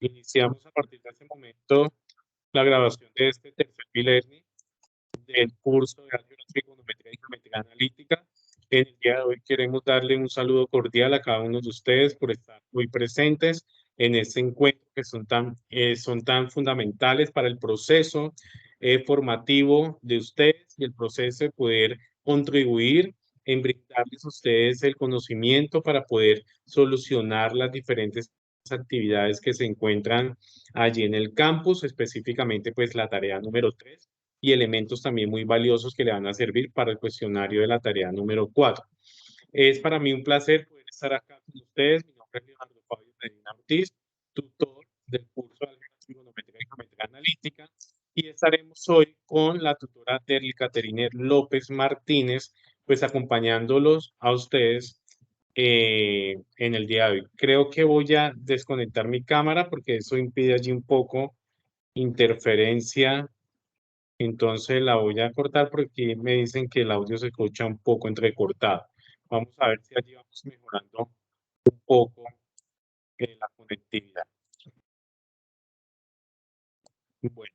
Iniciamos a partir de este momento la grabación de este tercer e-learning del curso de álgebra, trigonometría y geometría analítica. En el día de hoy queremos darle un saludo cordial a cada uno de ustedes por estar muy presentes en este encuentro que son tan fundamentales para el proceso formativo de ustedes y el proceso de poder contribuir en brindarles a ustedes el conocimiento para poder solucionar las diferentes actividades que se encuentran allí en el campus, específicamente pues la tarea número 3 y elementos también muy valiosos que le van a servir para el cuestionario de la tarea número 4. Es para mí un placer poder estar acá con ustedes. Mi nombre es Leonardo Fabio Medina Ortiz, tutor del curso de álgebra, trigonometría y geometría analítica, y estaremos hoy con la tutora Derly Caterine López Martínez, pues acompañándolos a ustedes en el día de hoy. Creo que voy a desconectar mi cámara porque eso impide allí un poco interferencia, entonces la voy a cortar porque me dicen que el audio se escucha un poco entrecortado. Vamos a ver si allí vamos mejorando un poco la conectividad. Bueno,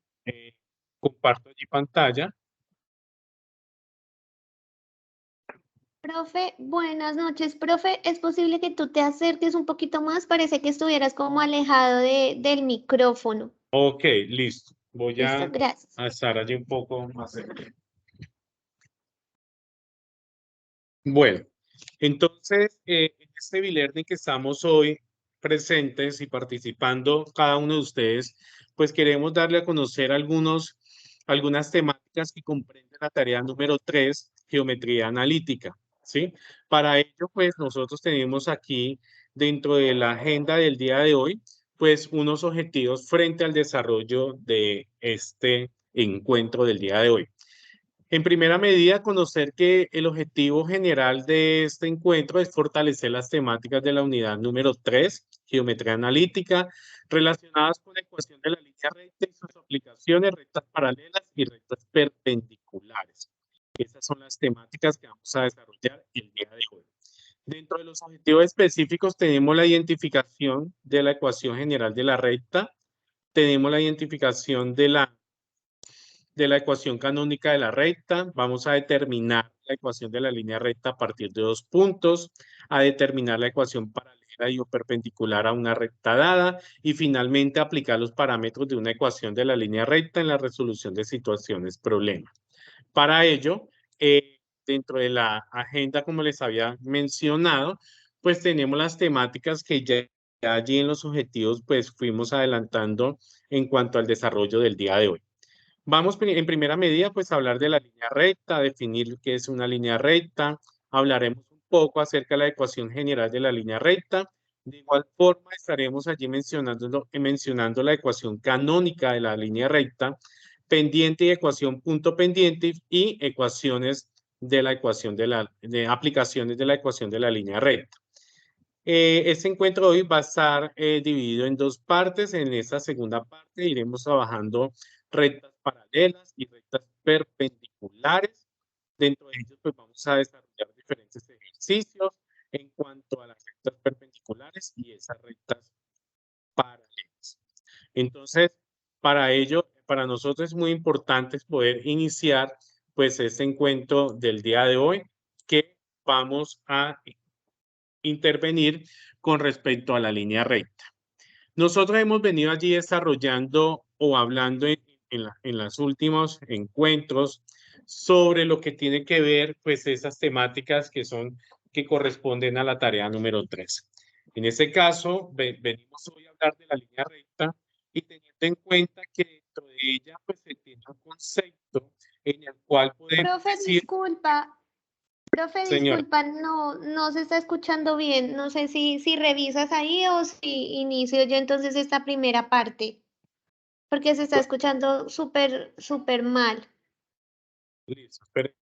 comparto allí pantalla. Profe, buenas noches. Profe, ¿es posible que tú te acerques un poquito más? Parece que estuvieras como alejado del micrófono. Ok, listo. Voy Listo, gracias. a estar allí un poco más cerca. Bueno, entonces, en este e-learning que estamos hoy presentes y participando cada uno de ustedes, pues queremos darle a conocer algunas temáticas que comprenden la tarea número 3, geometría analítica, ¿sí? Para ello, pues nosotros tenemos aquí dentro de la agenda del día de hoy, pues unos objetivos frente al desarrollo de este encuentro del día de hoy. En primera medida, conocer que el objetivo general de este encuentro es fortalecer las temáticas de la unidad número 3, geometría analítica, relacionadas con la ecuación de la línea recta y sus aplicaciones, rectas paralelas y rectas perpendiculares. Esas son las temáticas que vamos a desarrollar el día de hoy. Dentro de los objetivos específicos tenemos la identificación de la ecuación general de la recta, tenemos la identificación de la ecuación canónica de la recta, vamos a determinar la ecuación de la línea recta a partir de 2 puntos, a determinar la ecuación paralela y o perpendicular a una recta dada y finalmente aplicar los parámetros de una ecuación de la línea recta en la resolución de situaciones problema. Para ello, dentro de la agenda, como les había mencionado, pues tenemos las temáticas que ya allí en los objetivos pues fuimos adelantando en cuanto al desarrollo del día de hoy. Vamos en primera medida pues a hablar de la línea recta, definir qué es una línea recta, hablaremos un poco acerca de la ecuación general de la línea recta. De igual forma estaremos allí mencionando la ecuación canónica de la línea recta, pendiente y ecuación punto pendiente y ecuaciones de la ecuación de aplicaciones de la ecuación de la línea recta. Este encuentro de hoy va a estar dividido en 2 partes. En esta segunda parte iremos trabajando rectas paralelas y rectas perpendiculares. Dentro de ellos, pues vamos a desarrollar diferentes ejercicios en cuanto a las rectas perpendiculares y esas rectas paralelas. Entonces, para ello, para nosotros es muy importante poder iniciar pues este encuentro del día de hoy que vamos a intervenir con respecto a la línea recta. Nosotros hemos venido allí desarrollando o hablando en los últimos encuentros sobre lo que tiene que ver, pues, esas temáticas que corresponden a la tarea número 3. En este caso, venimos hoy a hablar de la línea recta y teniendo en cuenta que dentro de ella, pues, se tiene un concepto en el cual podemos Profe, decir, señora, disculpa, no se está escuchando bien. No sé si revisas ahí o si inicio yo entonces esta primera parte, porque se está escuchando súper mal. listo, espere.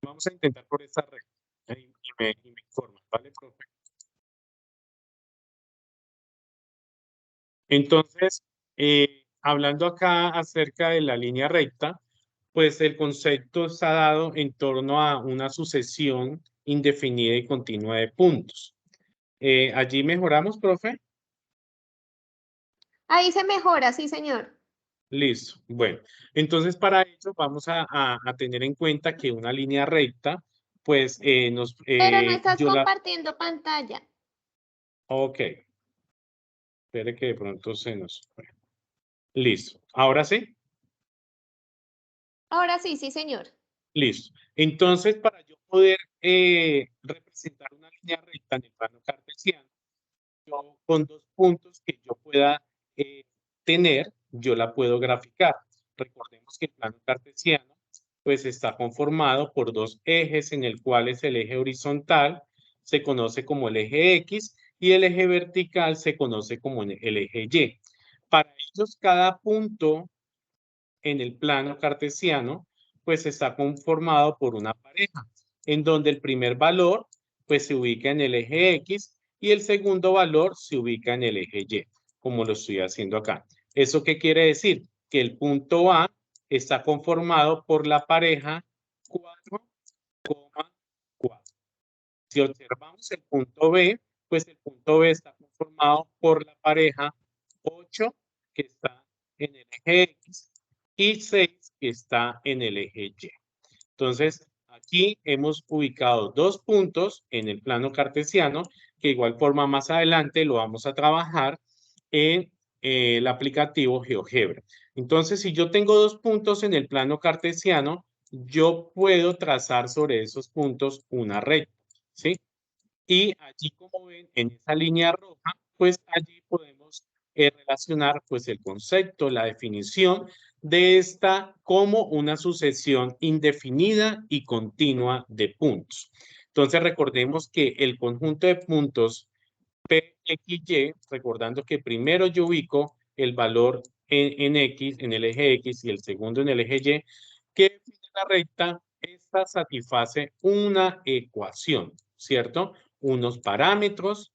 Vamos a intentar por esta red y me informan, ¿vale, profe? Entonces, hablando acá acerca de la línea recta, pues el concepto está dado en torno a una sucesión indefinida y continua de puntos. ¿Allí mejoramos, profe? Ahí se mejora, sí, señor. Listo. Bueno, entonces para ello vamos a tener en cuenta que una línea recta, pues Pero no estás yo la... compartiendo pantalla. Ok, espere que de pronto se nos fue. Listo. ¿Ahora sí? Ahora sí, sí, señor. Listo. Entonces, para yo poder representar una línea recta en el plano cartesiano, yo con dos puntos que yo pueda tener, yo la puedo graficar. Recordemos que el plano cartesiano pues está conformado por dos ejes en el cual es el eje horizontal se conoce como el eje X y el eje vertical se conoce como el eje Y. Para ellos, cada punto en el plano cartesiano pues está conformado por una pareja, en donde el primer valor pues se ubica en el eje X y el segundo valor se ubica en el eje Y, como lo estoy haciendo acá. ¿Eso qué quiere decir? Que el punto A está conformado por la pareja 4,4. Si observamos el punto B, pues el punto B está conformado por la pareja 8 que está en el eje X y 6 que está en el eje Y. Entonces, aquí hemos ubicado dos puntos en el plano cartesiano, que de igual forma más adelante lo vamos a trabajar en el aplicativo GeoGebra. Entonces, si yo tengo dos puntos en el plano cartesiano, yo puedo trazar sobre esos puntos una recta, ¿sí? Y allí, como ven, en esa línea roja, pues allí podemos relacionar pues el concepto, la definición de esta como una sucesión indefinida y continua de puntos. Entonces, recordemos que el conjunto de puntos P, X, Y, recordando que primero yo ubico el valor en X, en el eje X y el segundo en el eje Y, que define la recta, esta satisface una ecuación, ¿cierto? Unos parámetros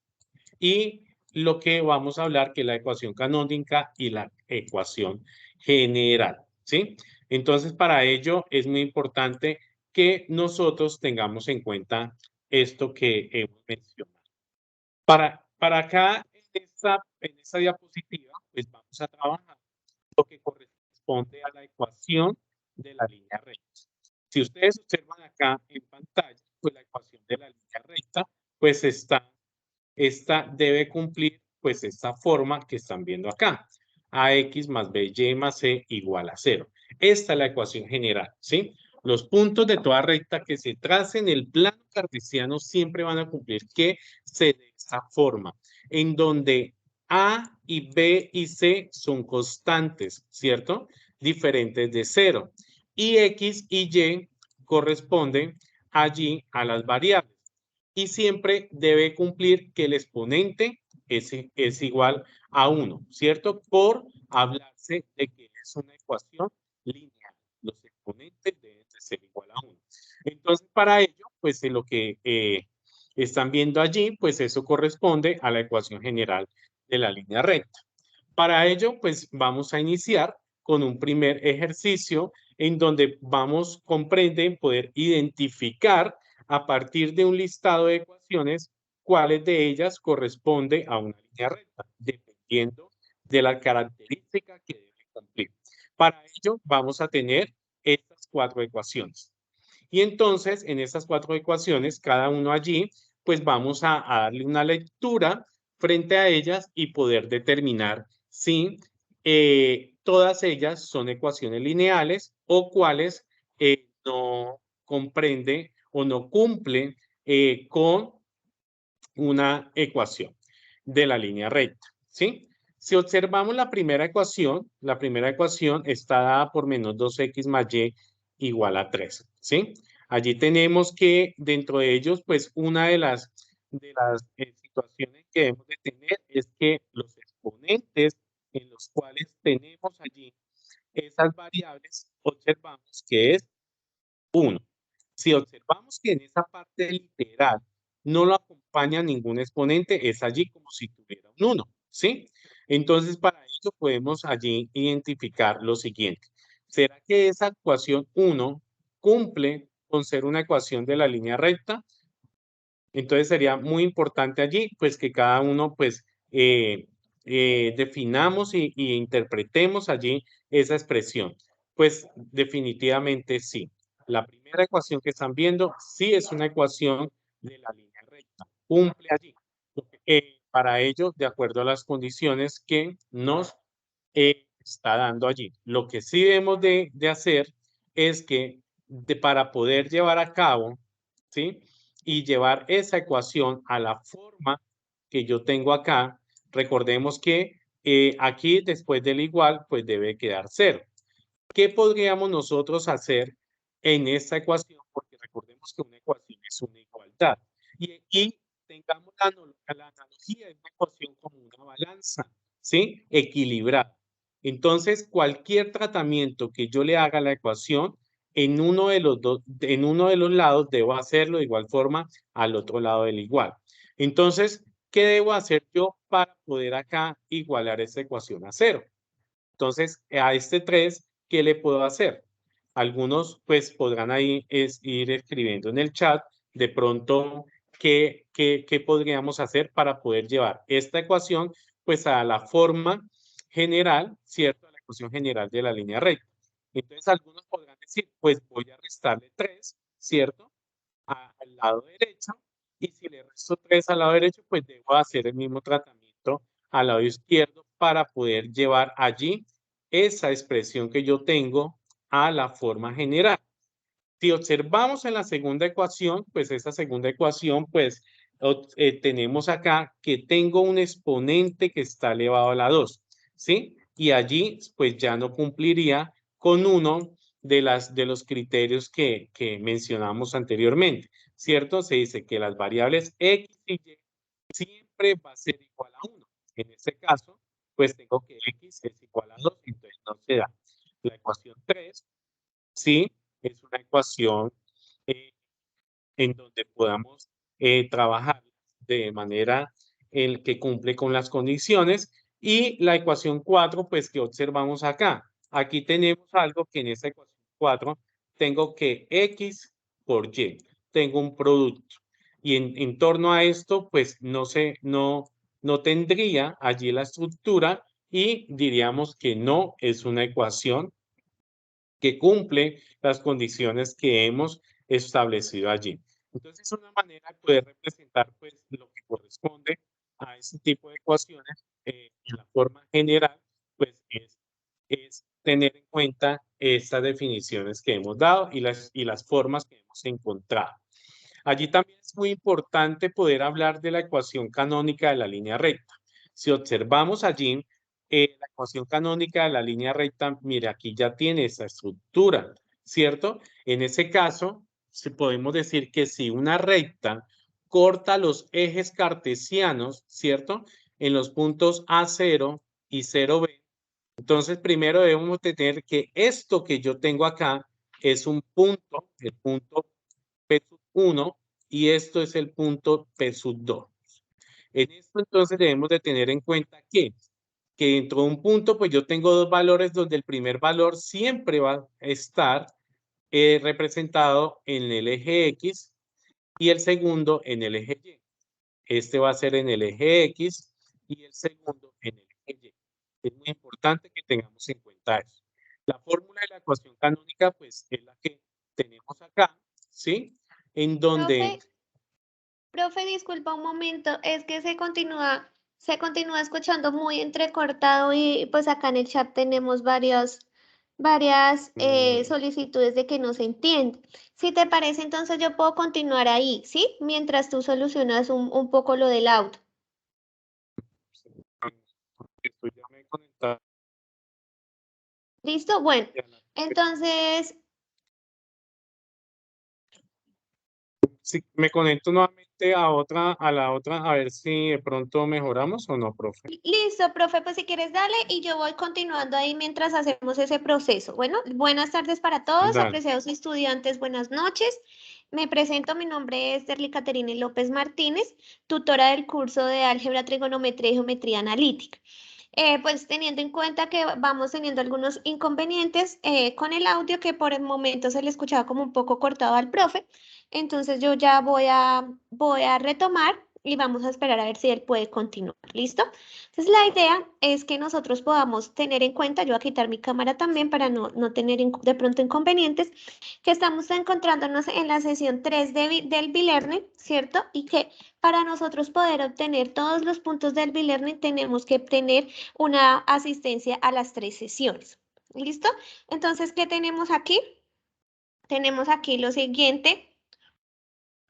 y lo que vamos a hablar que es la ecuación canónica y la ecuación general, ¿sí? Entonces, para ello es muy importante que nosotros tengamos en cuenta esto que hemos mencionado. Para acá, en esta diapositiva, pues vamos a trabajar lo que corresponde a la ecuación de la línea recta. Si ustedes observan acá en pantalla, pues la ecuación de la línea recta, pues esta debe cumplir pues esta forma que están viendo acá. AX más BY más C igual a 0. Esta es la ecuación general, ¿sí? Los puntos de toda recta que se tracen en el plano cartesiano siempre van a cumplir que se de esta forma, en donde A y B y C son constantes, ¿cierto? Diferentes de 0. Y X y Y corresponden allí a las variables y siempre debe cumplir que el exponente es igual a 1, ¿cierto? Por hablarse de que es una ecuación lineal. Los exponentes deben de ser igual a 1. Entonces, para ello, pues en lo que están viendo allí, pues eso corresponde a la ecuación general de la línea recta. Para ello, pues vamos a iniciar con un primer ejercicio en donde comprenden, poder identificar a partir de un listado de ecuaciones cuáles de ellas corresponde a una línea recta, dependiendo de la característica que debe cumplir. Para ello, vamos a tener estas cuatro ecuaciones. Y entonces, en estas cuatro ecuaciones, cada uno allí, pues vamos a darle una lectura frente a ellas y poder determinar si todas ellas son ecuaciones lineales o cuáles no comprende o no cumplen con una ecuación de la línea recta, ¿sí? Si observamos la primera ecuación está dada por menos 2x más y igual a 3, ¿sí? Allí tenemos que dentro de ellos, pues una de las situaciones que debemos de tener es que los exponentes en los cuales tenemos allí esas variables, observamos que es 1. Si observamos que en esa parte literal no lo acompaña ningún exponente, es allí como si tuviera un 1, ¿sí? Entonces, para ello podemos allí identificar lo siguiente. ¿Será que esa ecuación 1 cumple con ser una ecuación de la línea recta? Entonces sería muy importante allí, pues que cada uno, pues, definamos y interpretemos allí esa expresión. Pues definitivamente sí. La primera ecuación que están viendo sí es una ecuación de la línea recta. Cumple allí. Para ello, de acuerdo a las condiciones que nos está dando allí. Lo que sí debemos de hacer es que para poder llevar a cabo, ¿sí? Y llevar esa ecuación a la forma que yo tengo acá, recordemos que aquí después del igual, pues debe quedar cero. ¿Qué podríamos nosotros hacer en esta ecuación? Porque recordemos que una ecuación es una igualdad. Y tengamos la analogía de una ecuación como una balanza, ¿sí? Equilibrada. Entonces, cualquier tratamiento que yo le haga a la ecuación, en uno de los en uno de los lados debo hacerlo de igual forma al otro lado del igual. Entonces, ¿qué debo hacer yo para poder acá igualar esta ecuación a cero? Entonces, a este 3, ¿qué le puedo hacer? Algunos pues podrán ahí ir escribiendo en el chat de pronto qué podríamos hacer para poder llevar esta ecuación pues a la forma general, ¿cierto? A la ecuación general de la línea recta. Entonces, algunos podrán decir, pues voy a restarle 3, ¿cierto? Al lado derecho, y si le resto 3 al lado derecho, pues debo hacer el mismo tratamiento al lado izquierdo para poder llevar allí esa expresión que yo tengo a la forma general. Si observamos en la segunda ecuación, pues esa segunda ecuación, pues tenemos acá que tengo un exponente que está elevado a la 2, ¿sí? Y allí, pues ya no cumpliría con uno de los criterios que mencionamos anteriormente, ¿cierto? Se dice que las variables X y Y siempre va a ser igual a 1. En este caso, pues tengo que X es igual a 2, entonces no se da. La ecuación 3, sí, es una ecuación eh, en donde podamos trabajar de manera en que cumple con las condiciones. Y la ecuación 4, pues que observamos acá. Aquí tenemos algo que en esta ecuación 4 tengo que X por Y. Tengo un producto. Y en torno a esto, pues no tendría allí la estructura y diríamos que no es una ecuación que cumple las condiciones que hemos establecido allí. Entonces, una manera de poder representar pues, lo que corresponde a ese tipo de ecuaciones en la forma general, pues es tener en cuenta estas definiciones que hemos dado y las formas que hemos encontrado. Allí también es muy importante poder hablar de la ecuación canónica de la línea recta. Si observamos allí, la ecuación canónica de la línea recta, mire, aquí ya tiene esa estructura, ¿cierto? En ese caso, podemos decir que si una recta corta los ejes cartesianos, ¿cierto? En los puntos A0 y 0B, entonces primero debemos tener que esto que yo tengo acá es un punto, el punto P1, y esto es el punto P2. En esto entonces debemos de tener en cuenta que dentro de un punto pues yo tengo dos valores donde el primer valor siempre va a estar representado en el eje X y el segundo en el eje Y. Este va a ser en el eje X y el segundo en el eje Y. Es muy importante que tengamos en cuenta eso. La fórmula de la ecuación canónica pues es la que tenemos acá, ¿sí? En donde Profe, disculpa un momento, es que se continúa escuchando muy entrecortado y pues acá en el chat tenemos varias solicitudes de que no se entiende. Si te parece, entonces yo puedo continuar ahí, ¿sí? Mientras tú solucionas un poco lo del auto. estoy ya me he conectado ¿Listo? Bueno, a entonces, si me conecto nuevamente a la otra, a ver si de pronto mejoramos o no, profe. listo, profe, pues si quieres dale y yo voy continuando ahí mientras hacemos ese proceso. Bueno, buenas tardes para todos, Dale. apreciados estudiantes, buenas noches. Me presento, mi nombre es Derly Caterine López Martínez, tutora del curso de Álgebra, Trigonometría y Geometría Analítica. Pues teniendo en cuenta que vamos teniendo algunos inconvenientes con el audio que por el momento se le escuchaba como un poco cortado al profe, entonces yo ya voy a retomar y vamos a esperar a ver si él puede continuar. ¿Listo? Entonces la idea es que nosotros podamos tener en cuenta, yo voy a quitar mi cámara también para no tener de pronto inconvenientes, que estamos encontrándonos en la sesión 3 del B-Learning, ¿cierto? Y que para nosotros poder obtener todos los puntos del B-Learning tenemos que tener una asistencia a las 3 sesiones. ¿Listo? Entonces, ¿qué tenemos aquí? Tenemos aquí lo siguiente.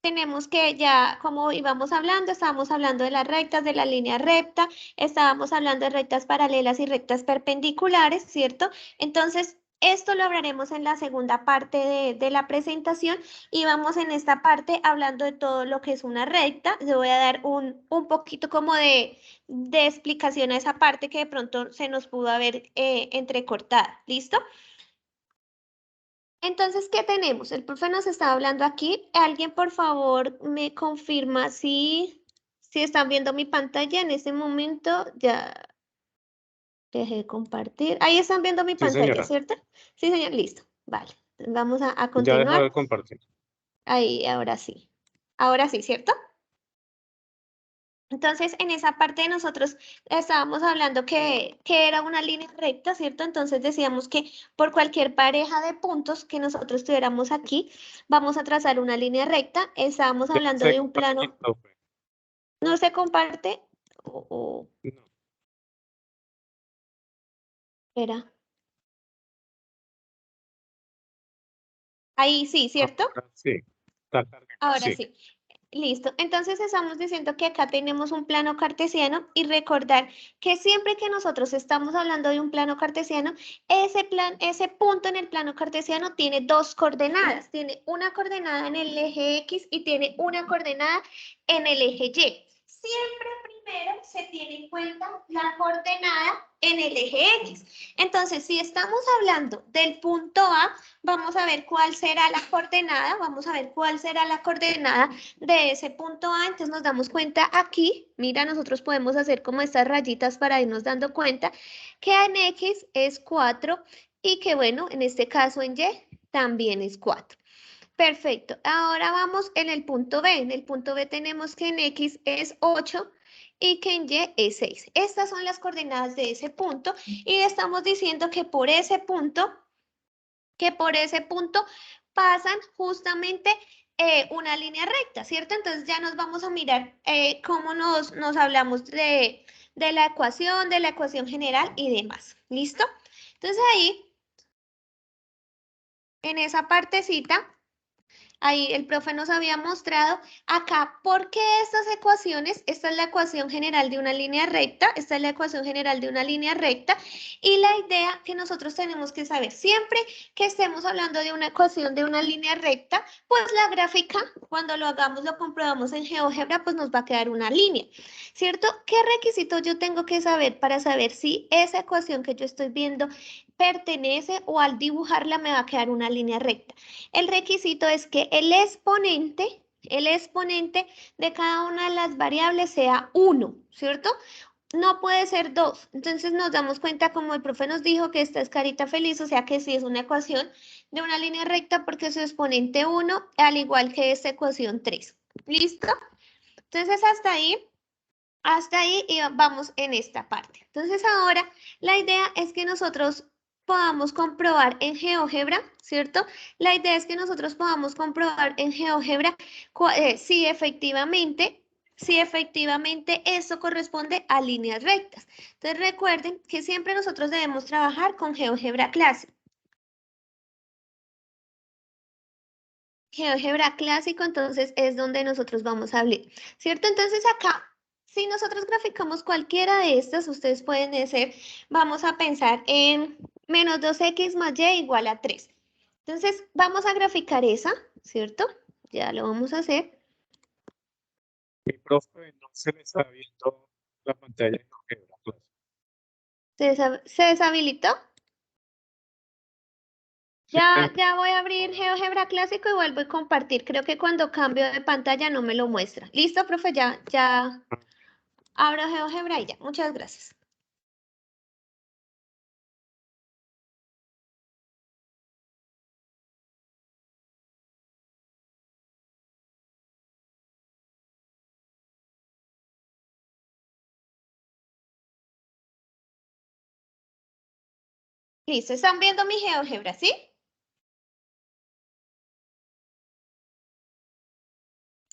Tenemos que ya, como íbamos hablando, estábamos hablando de las rectas, de la línea recta, estábamos hablando de rectas paralelas y rectas perpendiculares, ¿cierto? Entonces, esto lo hablaremos en la segunda parte de la presentación y vamos en esta parte hablando de todo lo que es una recta. Yo voy a dar un poquito como de explicación a esa parte que de pronto se nos pudo haber entrecortada, ¿listo? Entonces, ¿qué tenemos? El profe nos está hablando aquí. ¿Alguien, por favor, me confirma si están viendo mi pantalla en este momento? Ya dejé de compartir. Ahí están viendo mi Sí, pantalla, señora. ¿cierto? Sí, señor, listo. Vale, vamos a Ya dejó continuar. de compartir. Ahí, ahora sí. Ahora sí, ¿cierto? Entonces, en esa parte nosotros estábamos hablando que era una línea recta, ¿cierto? Entonces decíamos que por cualquier pareja de puntos que nosotros tuviéramos aquí, vamos a trazar una línea recta. Estábamos Ya hablando sé de un compartir, plano, profe. ¿no se comparte? No, Era. Ahí sí, ¿cierto? ahora sí. Está cargando, Ahora sí. sí. Listo. Entonces estamos diciendo que acá tenemos un plano cartesiano y recordar que siempre que nosotros estamos hablando de un plano cartesiano, ese punto en el plano cartesiano tiene dos coordenadas. Tiene una coordenada en el eje X y tiene una coordenada en el eje Y. Siempre primero se tiene en cuenta la coordenada en el eje X. Entonces, si estamos hablando del punto A, vamos a ver cuál será la coordenada, vamos a ver cuál será la coordenada de ese punto A, entonces nos damos cuenta aquí, mira, nosotros podemos hacer como estas rayitas para irnos dando cuenta que en X es 4 y que bueno, en este caso en Y también es 4. Perfecto, ahora vamos en el punto B, en el punto B tenemos que en X es 8 y que en Y es 6. Estas son las coordenadas de ese punto y estamos diciendo que por ese punto pasan justamente una línea recta, ¿cierto? Entonces ya nos vamos a mirar cómo nos hablamos de la ecuación general y demás. ¿Listo? Entonces ahí, en esa partecita, ahí el profe nos había mostrado acá por qué estas ecuaciones, esta es la ecuación general de una línea recta, esta es la ecuación general de una línea recta y la idea que nosotros tenemos que saber siempre que estemos hablando de una ecuación de una línea recta, pues la gráfica cuando lo hagamos, lo comprobamos en GeoGebra, pues nos va a quedar una línea, ¿cierto? ¿Qué requisitos yo tengo que saber para saber si esa ecuación que yo estoy viendo pertenece o al dibujarla me va a quedar una línea recta? El requisito es que el exponente de cada una de las variables sea 1, ¿cierto? No puede ser 2. Entonces nos damos cuenta, como el profe nos dijo, que esta es carita feliz, o sea que sí es una ecuación de una línea recta porque su exponente 1, al igual que esta ecuación 3. ¿Listo? Entonces hasta ahí y vamos en esta parte. Entonces ahora la idea es que nosotros podamos comprobar en GeoGebra, ¿cierto? La idea es que nosotros podamos comprobar en GeoGebra si efectivamente esto corresponde a líneas rectas. Entonces recuerden que siempre nosotros debemos trabajar con GeoGebra clásico. GeoGebra clásico, entonces es donde nosotros vamos a hablar, ¿cierto? Entonces acá, si nosotros graficamos cualquiera de estas, ustedes pueden decir, vamos a pensar en menos 2x más y igual a 3. Entonces vamos a graficar esa, ¿cierto? Ya lo vamos a hacer. Mi profe no se le está viendo la pantalla de GeoGebra Class. ¿Se deshabilitó? Sí, Ya voy a abrir GeoGebra clásico y vuelvo a compartir. Creo que cuando cambio de pantalla no me lo muestra. ¿Listo, profe? Ya abro GeoGebra y ya. Muchas gracias. Listo, ¿están viendo mi GeoGebra, sí?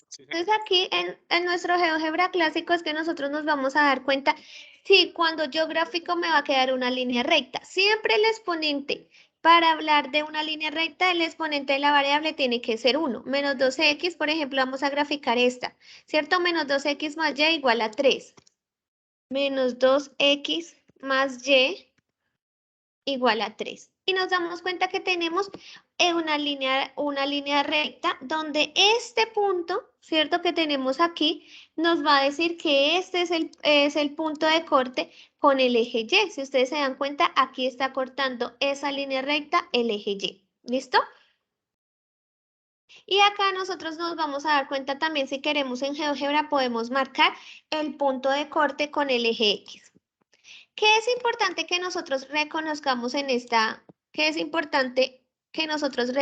Sí, Entonces aquí en nuestro GeoGebra clásico es que nosotros nos vamos a dar cuenta si cuando yo gráfico me va a quedar una línea recta. Siempre el exponente, para hablar de una línea recta, el exponente de la variable tiene que ser 1. Menos 2x, por ejemplo, vamos a graficar esta, ¿cierto? Menos 2x más y igual a 3. Menos 2x más y igual a 3. Y nos damos cuenta que tenemos una línea recta donde este punto, ¿cierto? Que tenemos aquí, nos va a decir que este es el punto de corte con el eje Y. Si ustedes se dan cuenta, aquí está cortando esa línea recta el eje Y. ¿Listo? Y acá nosotros nos vamos a dar cuenta también si queremos en GeoGebra podemos marcar el punto de corte con el eje X. ¿Qué es importante que nosotros reconozcamos en esta? ¿Qué es importante que nosotros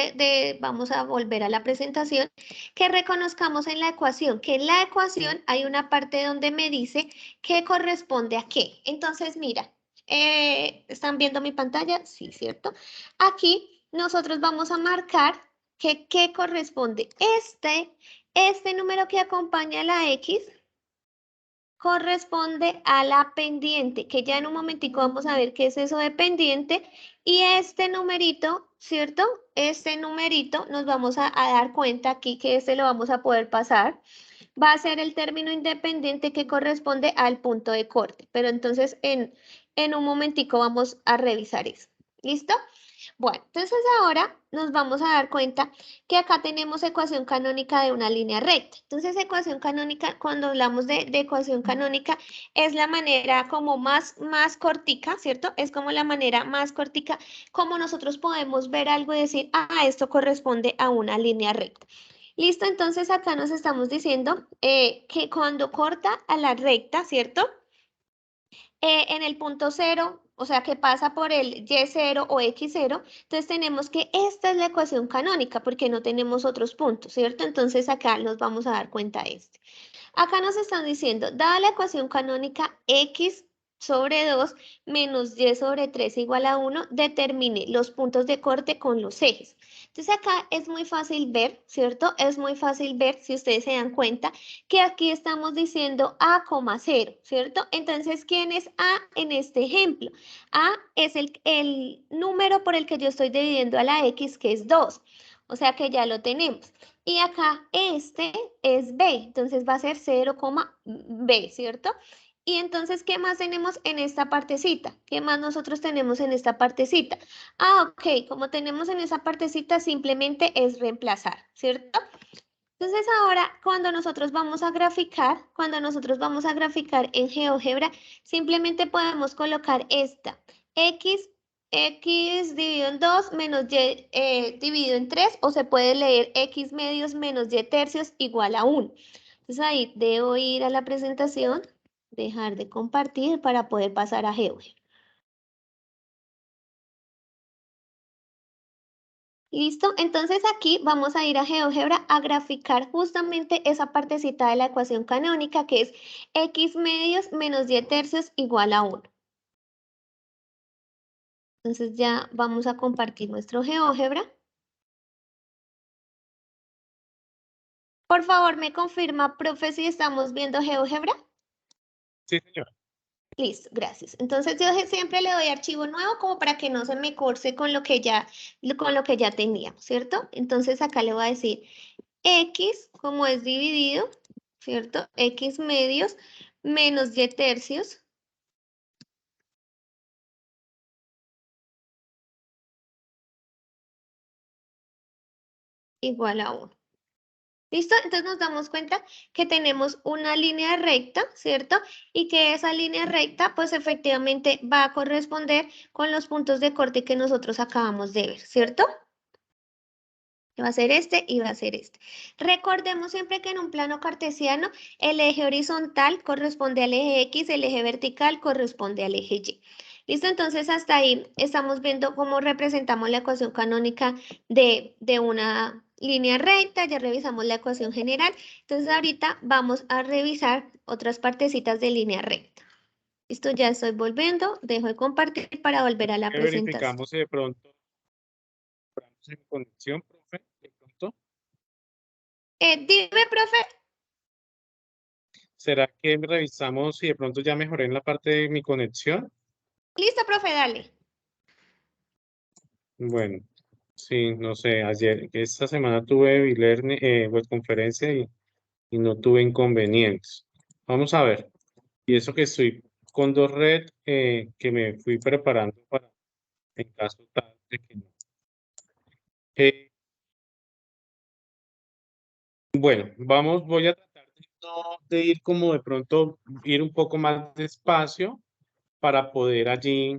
vamos a volver a la presentación? Que reconozcamos en la ecuación, que en la ecuación hay una parte donde me dice qué corresponde a qué. Entonces, mira, ¿están viendo mi pantalla? Sí, ¿cierto? Aquí nosotros vamos a marcar que qué corresponde. Este número que acompaña a la X corresponde a la pendiente, que ya en un momentico vamos a ver qué es eso de pendiente. Y este numerito, ¿cierto? Este numerito nos vamos a dar cuenta aquí que este lo vamos a poder pasar. Va a ser el término independiente que corresponde al punto de corte. Pero entonces en un momentico vamos a revisar eso. ¿Listo? Bueno, entonces ahora nos vamos a dar cuenta que acá tenemos ecuación canónica de una línea recta. Entonces, ecuación canónica, cuando hablamos de ecuación canónica, es la manera como más cortica, ¿cierto? Es como la manera más cortica como nosotros podemos ver algo y decir, ah, esto corresponde a una línea recta. Listo, entonces acá nos estamos diciendo que cuando corta a la recta, ¿cierto? En el punto 0, o sea que pasa por el y0 o x0, entonces tenemos que esta es la ecuación canónica porque no tenemos otros puntos, ¿cierto? Entonces acá nos vamos a dar cuenta de este. Acá nos están diciendo, dada la ecuación canónica x sobre 2 menos y sobre 3 igual a 1, determine los puntos de corte con los ejes. Entonces acá es muy fácil ver, ¿cierto? Es muy fácil ver, si ustedes se dan cuenta, que aquí estamos diciendo a, 0, ¿cierto? Entonces, ¿quién es a en este ejemplo? A es el número por el que yo estoy dividiendo a la x, que es 2. O sea que ya lo tenemos. Y acá este es b, entonces va a ser 0, b, ¿cierto? Y entonces, ¿qué más tenemos en esta partecita? ¿Qué más nosotros tenemos en esta partecita? Ah, ok, como tenemos en esa partecita, simplemente es reemplazar, ¿cierto? Entonces ahora, cuando nosotros vamos a graficar en GeoGebra, simplemente podemos colocar esta, x dividido en 2 menos y dividido en 3, o se puede leer x medios menos y tercios igual a 1. Entonces ahí debo ir a la presentación, dejar de compartir para poder pasar a GeoGebra. ¿Listo? Entonces aquí vamos a ir a GeoGebra a graficar justamente esa partecita de la ecuación canónica que es x medios menos y tercios igual a 1. Entonces ya vamos a compartir nuestro GeoGebra. Por favor, me confirma, profe, si estamos viendo GeoGebra. sí, señor. Listo, gracias. Entonces yo siempre le doy archivo nuevo como para que no se me curse con lo que ya teníamos, ¿cierto? Entonces acá le voy a decir x, como es dividido, ¿cierto? X medios menos y tercios igual a 1. ¿Listo? Entonces nos damos cuenta que tenemos una línea recta, ¿cierto? Y que esa línea recta, pues efectivamente va a corresponder con los puntos de corte que nosotros acabamos de ver, ¿cierto? Va a ser este y va a ser este. Recordemos siempre que en un plano cartesiano el eje horizontal corresponde al eje X, el eje vertical corresponde al eje Y. ¿Listo? Entonces hasta ahí estamos viendo cómo representamos la ecuación canónica de una línea recta, ya revisamos la ecuación general. Entonces ahorita vamos a revisar otras partecitas de línea recta. Listo, ya estoy volviendo. Dejo de compartir para volver a la presentación. Verificamos si de pronto estamos en conexión, profe, de pronto. Dime, profe. ¿Será que revisamos si de pronto ya mejoré en la parte de mi conexión? Listo, profe, dale. Bueno, sí, no sé, esta semana tuve webconferencia y no tuve inconvenientes. Vamos a ver. Y eso que estoy con dos redes que me fui preparando para en caso tal de que no. Eh, bueno, voy a tratar de ir como de pronto, ir un poco más despacio para poder allí,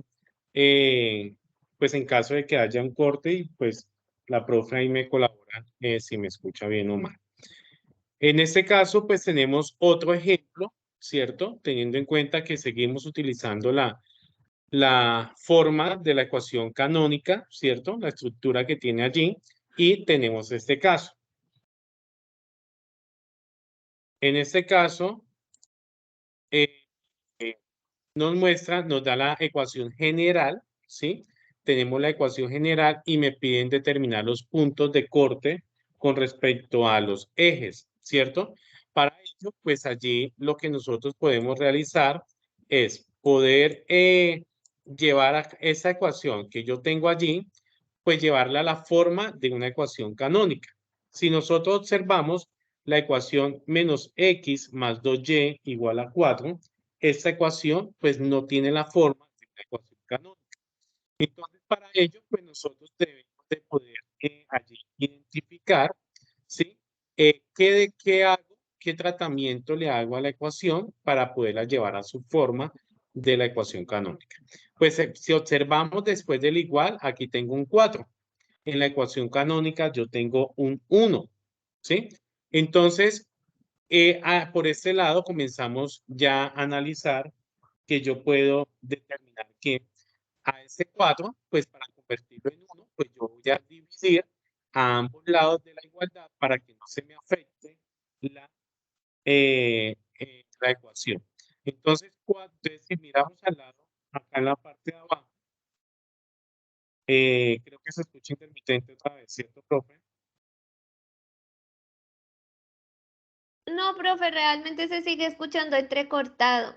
pues en caso de que haya un corte y pues la profe ahí me colabora si me escucha bien o mal. En este caso, pues tenemos otro ejemplo, ¿cierto? Teniendo en cuenta que seguimos utilizando la forma de la ecuación canónica, ¿cierto? La estructura que tiene allí y tenemos este caso. En este caso, eh, eh, nos da la ecuación general, ¿sí? Tenemos la ecuación general y me piden determinar los puntos de corte con respecto a los ejes, ¿cierto? Para ello, pues allí lo que nosotros podemos realizar es poder llevar a esa ecuación que yo tengo allí, pues llevarla a la forma de una ecuación canónica. Si nosotros observamos la ecuación menos x más 2y igual a 4, esta ecuación pues no tiene la forma de una ecuación canónica. Entonces, para ello, pues nosotros debemos de poder allí identificar, ¿sí? ¿Qué hago? ¿Qué tratamiento le hago a la ecuación para poderla llevar a su forma de la ecuación canónica? Pues si observamos después del igual, aquí tengo un 4. En la ecuación canónica yo tengo un 1, ¿sí? Entonces, por este lado comenzamos ya a analizar que yo puedo determinar que a ese 4, pues para convertirlo en 1, pues yo voy a dividir a ambos lados de la igualdad para que no se me afecte la ecuación. Entonces, si miramos al lado, acá en la parte de abajo, creo que se escucha intermitente otra vez, ¿cierto, profe? No, profe, realmente se sigue escuchando entrecortado.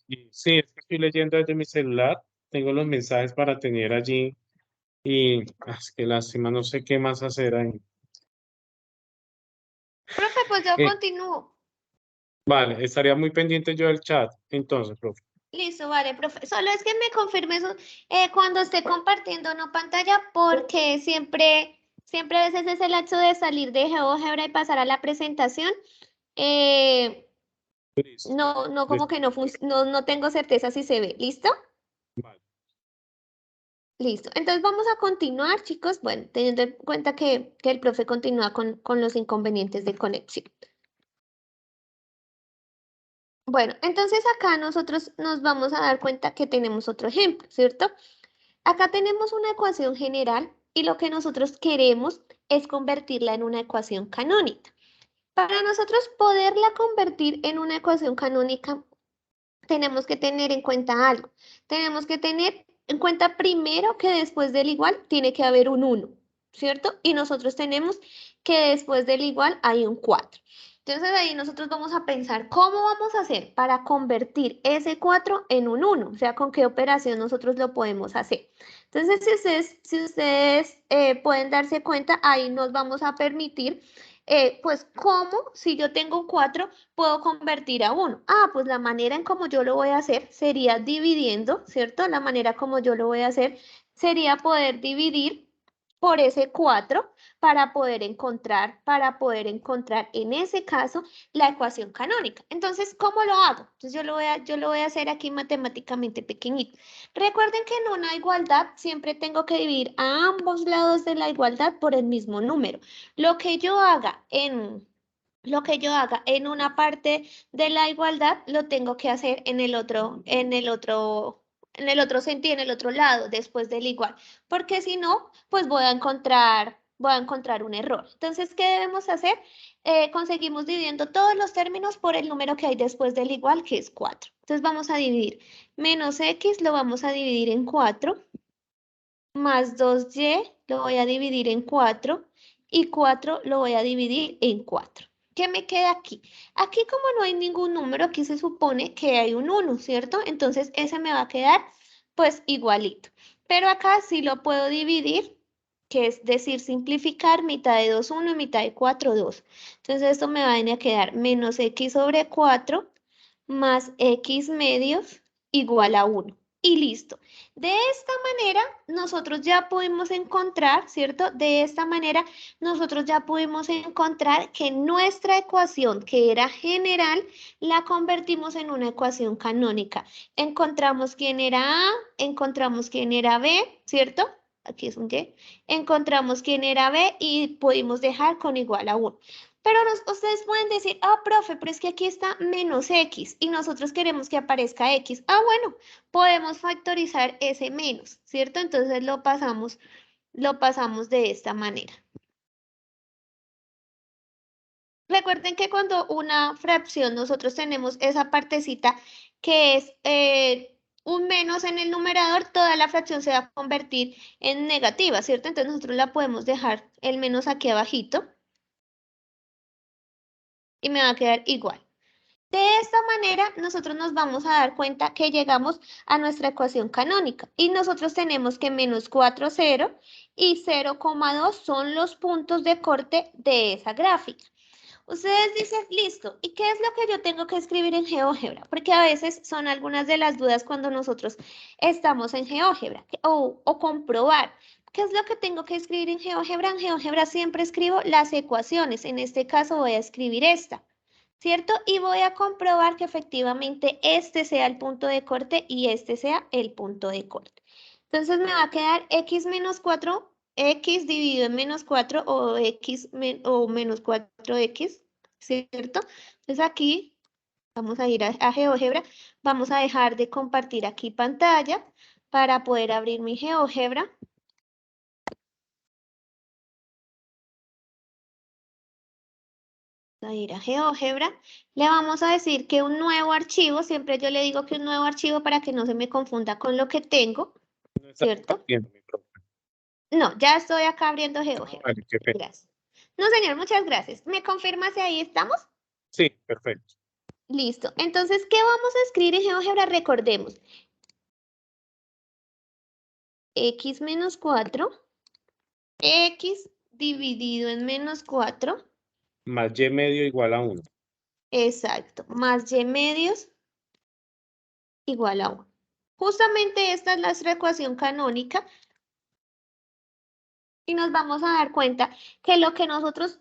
Sí, es que estoy leyendo desde mi celular, tengo los mensajes para tener allí y es que lástima, no sé qué más hacer ahí. Profe, pues yo Eh, continúo. vale, estaría muy pendiente yo del chat, entonces, profe. Listo, vale, profe. Solo es que me confirme eso cuando esté compartiendo no pantalla, porque siempre a veces es el hecho de salir de GeoGebra y pasar a la presentación. eh, Listo. no, como que no tengo certeza si se ve. ¿Listo? Vale. Listo. Entonces vamos a continuar, chicos. Bueno, teniendo en cuenta que el profe continúa con los inconvenientes de conexión. Bueno, entonces acá nosotros nos vamos a dar cuenta que tenemos otro ejemplo, ¿cierto? Acá tenemos una ecuación general y lo que nosotros queremos es convertirla en una ecuación canónica. Para nosotros poderla convertir en una ecuación canónica, tenemos que tener en cuenta algo. Tenemos que tener en cuenta primero que después del igual tiene que haber un 1, ¿cierto? Y nosotros tenemos que después del igual hay un 4. Entonces ahí nosotros vamos a pensar cómo vamos a hacer para convertir ese 4 en un 1, o sea, con qué operación nosotros lo podemos hacer. Entonces, si ustedes pueden darse cuenta, ahí nos vamos a permitir, pues, cómo si yo tengo un 4, puedo convertir a 1. Ah, pues la manera en como yo lo voy a hacer sería dividiendo, ¿cierto? La manera como yo lo voy a hacer sería poder dividir por ese 4 para poder encontrar en ese caso la ecuación canónica. Entonces, ¿cómo lo hago? Entonces, yo lo voy a hacer aquí matemáticamente pequeñito. Recuerden que en una igualdad siempre tengo que dividir a ambos lados de la igualdad por el mismo número. Lo que yo haga en una parte de la igualdad, lo tengo que hacer en el otro sentido, en el otro lado, después del igual, porque si no, pues voy a encontrar un error. Entonces, ¿qué debemos hacer? conseguimos dividiendo todos los términos por el número que hay después del igual, que es 4. Entonces vamos a dividir menos x, lo vamos a dividir en 4, más 2y lo voy a dividir en 4 y 4 lo voy a dividir en 4. ¿Qué me queda aquí? Aquí como no hay ningún número, aquí se supone que hay un 1, ¿cierto? Entonces ese me va a quedar pues igualito. Pero acá sí lo puedo dividir, que es decir, simplificar mitad de 2, 1 y mitad de 4, 2. Entonces esto me va a venir a quedar menos x sobre 4 más x medios igual a 1. Y listo. De esta manera, nosotros ya pudimos encontrar, ¿cierto? De esta manera, nosotros ya pudimos encontrar que nuestra ecuación, que era general, la convertimos en una ecuación canónica. Encontramos quién era A, encontramos quién era B, ¿cierto? Aquí es un Y. Encontramos quién era B y pudimos dejar con igual a 1. Pero ustedes pueden decir, ah, profe, pero es que aquí está menos x y nosotros queremos que aparezca x. Ah, bueno, podemos factorizar ese menos, ¿cierto? Entonces lo pasamos de esta manera. Recuerden que cuando una fracción nosotros tenemos esa partecita que es un menos en el numerador, toda la fracción se va a convertir en negativa, ¿cierto? Entonces nosotros la podemos dejar el menos aquí abajito y me va a quedar igual. De esta manera, nosotros nos vamos a dar cuenta que llegamos a nuestra ecuación canónica y nosotros tenemos que menos 4, 0 y 0,2 son los puntos de corte de esa gráfica. Ustedes dicen, listo, ¿y qué es lo que yo tengo que escribir en GeoGebra? Porque a veces son algunas de las dudas cuando nosotros estamos en GeoGebra o comprobar. ¿Qué es lo que tengo que escribir en GeoGebra? En GeoGebra siempre escribo las ecuaciones, en este caso voy a escribir esta. ¿Cierto? Y voy a comprobar que efectivamente este sea el punto de corte y este sea el punto de corte. Entonces me va a quedar x menos 4, x dividido en menos 4 o x o menos 4x, ¿cierto? Entonces aquí vamos a ir a GeoGebra, vamos a dejar de compartir aquí pantalla para poder abrir mi GeoGebra. A ir a GeoGebra, le vamos a decir que un nuevo archivo, siempre yo le digo que un nuevo archivo para que no se me confunda con lo que tengo, No está ¿cierto? compartiendo, mi profe. No, ya estoy acá abriendo GeoGebra. Vale, qué pena. Gracias. No, señor, muchas gracias. ¿Me confirma si ahí estamos? Sí, perfecto. Listo. Entonces, ¿qué vamos a escribir en GeoGebra? Recordemos. X menos 4, X dividido en menos 4, Más y medio igual a 1. exacto, más Y medios igual a 1. Justamente esta es nuestra ecuación canónica. Y nos vamos a dar cuenta que lo que nosotros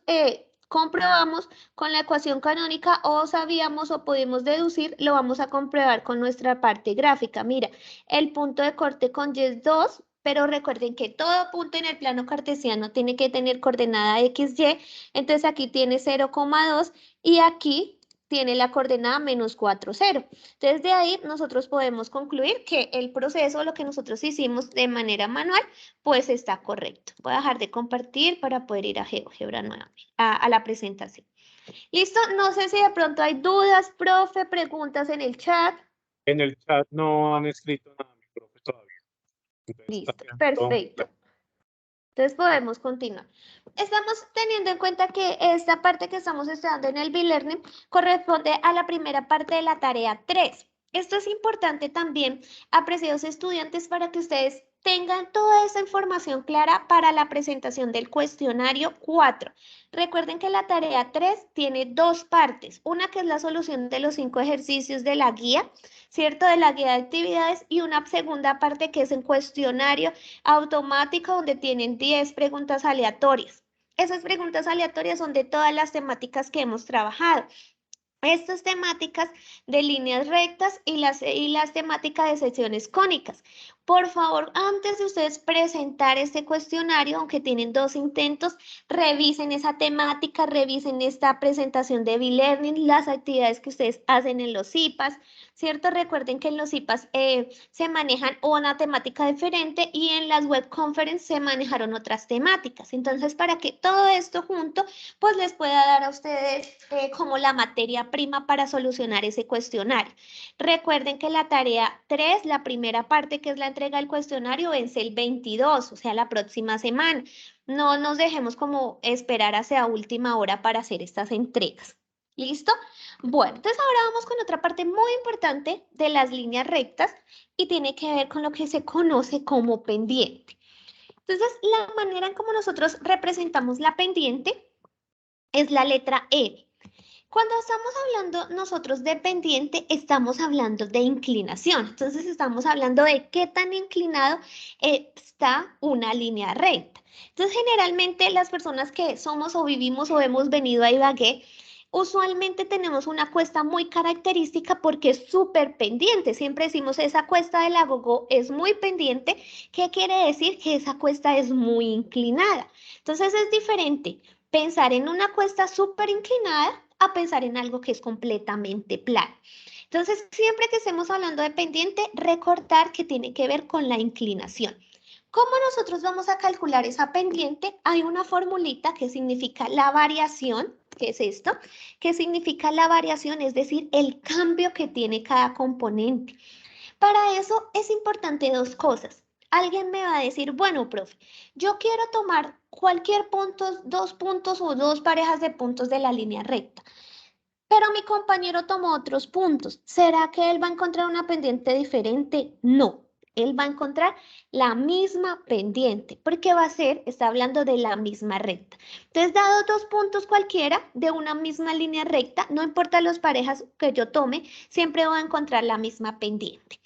comprobamos con la ecuación canónica o sabíamos o pudimos deducir, lo vamos a comprobar con nuestra parte gráfica. Mira, el punto de corte con Y es 2, pero recuerden que todo punto en el plano cartesiano tiene que tener coordenada XY, entonces aquí tiene 0,2 y aquí tiene la coordenada menos 4, 0. Entonces de ahí nosotros podemos concluir que el proceso, lo que nosotros hicimos de manera manual, pues está correcto. Voy a dejar de compartir para poder ir a GeoGebra nuevamente, a la presentación. ¿Listo? No sé si de pronto hay dudas, profe, preguntas en el chat. En el chat no han escrito nada, mi profe, todavía. Entonces, está Listo, quedando perfecto. Entonces podemos continuar. Estamos teniendo en cuenta que esta parte que estamos estudiando en el B-Learning corresponde a la primera parte de la tarea 3. Esto es importante también, apreciados estudiantes, para que ustedes tengan toda esa información clara para la presentación del cuestionario 4. Recuerden que la tarea 3 tiene dos partes, una que es la solución de los 5 ejercicios de la guía, ¿cierto? De la guía de actividades, y una segunda parte que es un cuestionario automático donde tienen 10 preguntas aleatorias. Esas preguntas aleatorias son de todas las temáticas que hemos trabajado. Estas temáticas de líneas rectas y las temáticas de secciones cónicas. por favor, antes de ustedes presentar este cuestionario, aunque tienen 2 intentos, revisen esa temática, revisen esta presentación de B-Learning, las actividades que ustedes hacen en los IPAs, ¿cierto? Recuerden que en los IPAs se manejan una temática diferente y en las web conference se manejaron otras temáticas. Entonces, para que todo esto junto, pues les pueda dar a ustedes como la materia prima para solucionar ese cuestionario. Recuerden que la tarea 3, la primera parte que es la entrega del cuestionario, vence el 22, o sea, la próxima semana. No nos dejemos como esperar hacia última hora para hacer estas entregas. ¿Listo? Bueno, entonces ahora vamos con otra parte muy importante de las líneas rectas y tiene que ver con lo que se conoce como pendiente. Entonces, la manera en cómo nosotros representamos la pendiente es la letra N. Cuando estamos hablando nosotros de pendiente, estamos hablando de inclinación. Entonces, estamos hablando de qué tan inclinado está una línea recta. Entonces, generalmente las personas que somos o vivimos o hemos venido a Ibagué, usualmente tenemos una cuesta muy característica porque es súper pendiente. Siempre decimos esa cuesta del Agogó es muy pendiente. ¿Qué quiere decir? Que esa cuesta es muy inclinada. Entonces, es diferente pensar en una cuesta súper inclinada a pensar en algo que es completamente plano. Entonces, siempre que estemos hablando de pendiente, recordar que tiene que ver con la inclinación. ¿Cómo nosotros vamos a calcular esa pendiente? Hay una formulita que significa la variación, ¿qué es esto? Que significa la variación, es decir, el cambio que tiene cada componente. Para eso es importante 2 cosas. Alguien me va a decir, bueno, profe, yo quiero tomar cualquier punto, 2 puntos o 2 parejas de puntos de la línea recta, pero mi compañero tomó otros puntos. ¿Será que él va a encontrar una pendiente diferente? No, él va a encontrar la misma pendiente, porque va a ser, está hablando de la misma recta. Entonces, dado 2 puntos cualquiera de una misma línea recta, no importa las parejas que yo tome, siempre voy a encontrar la misma pendiente.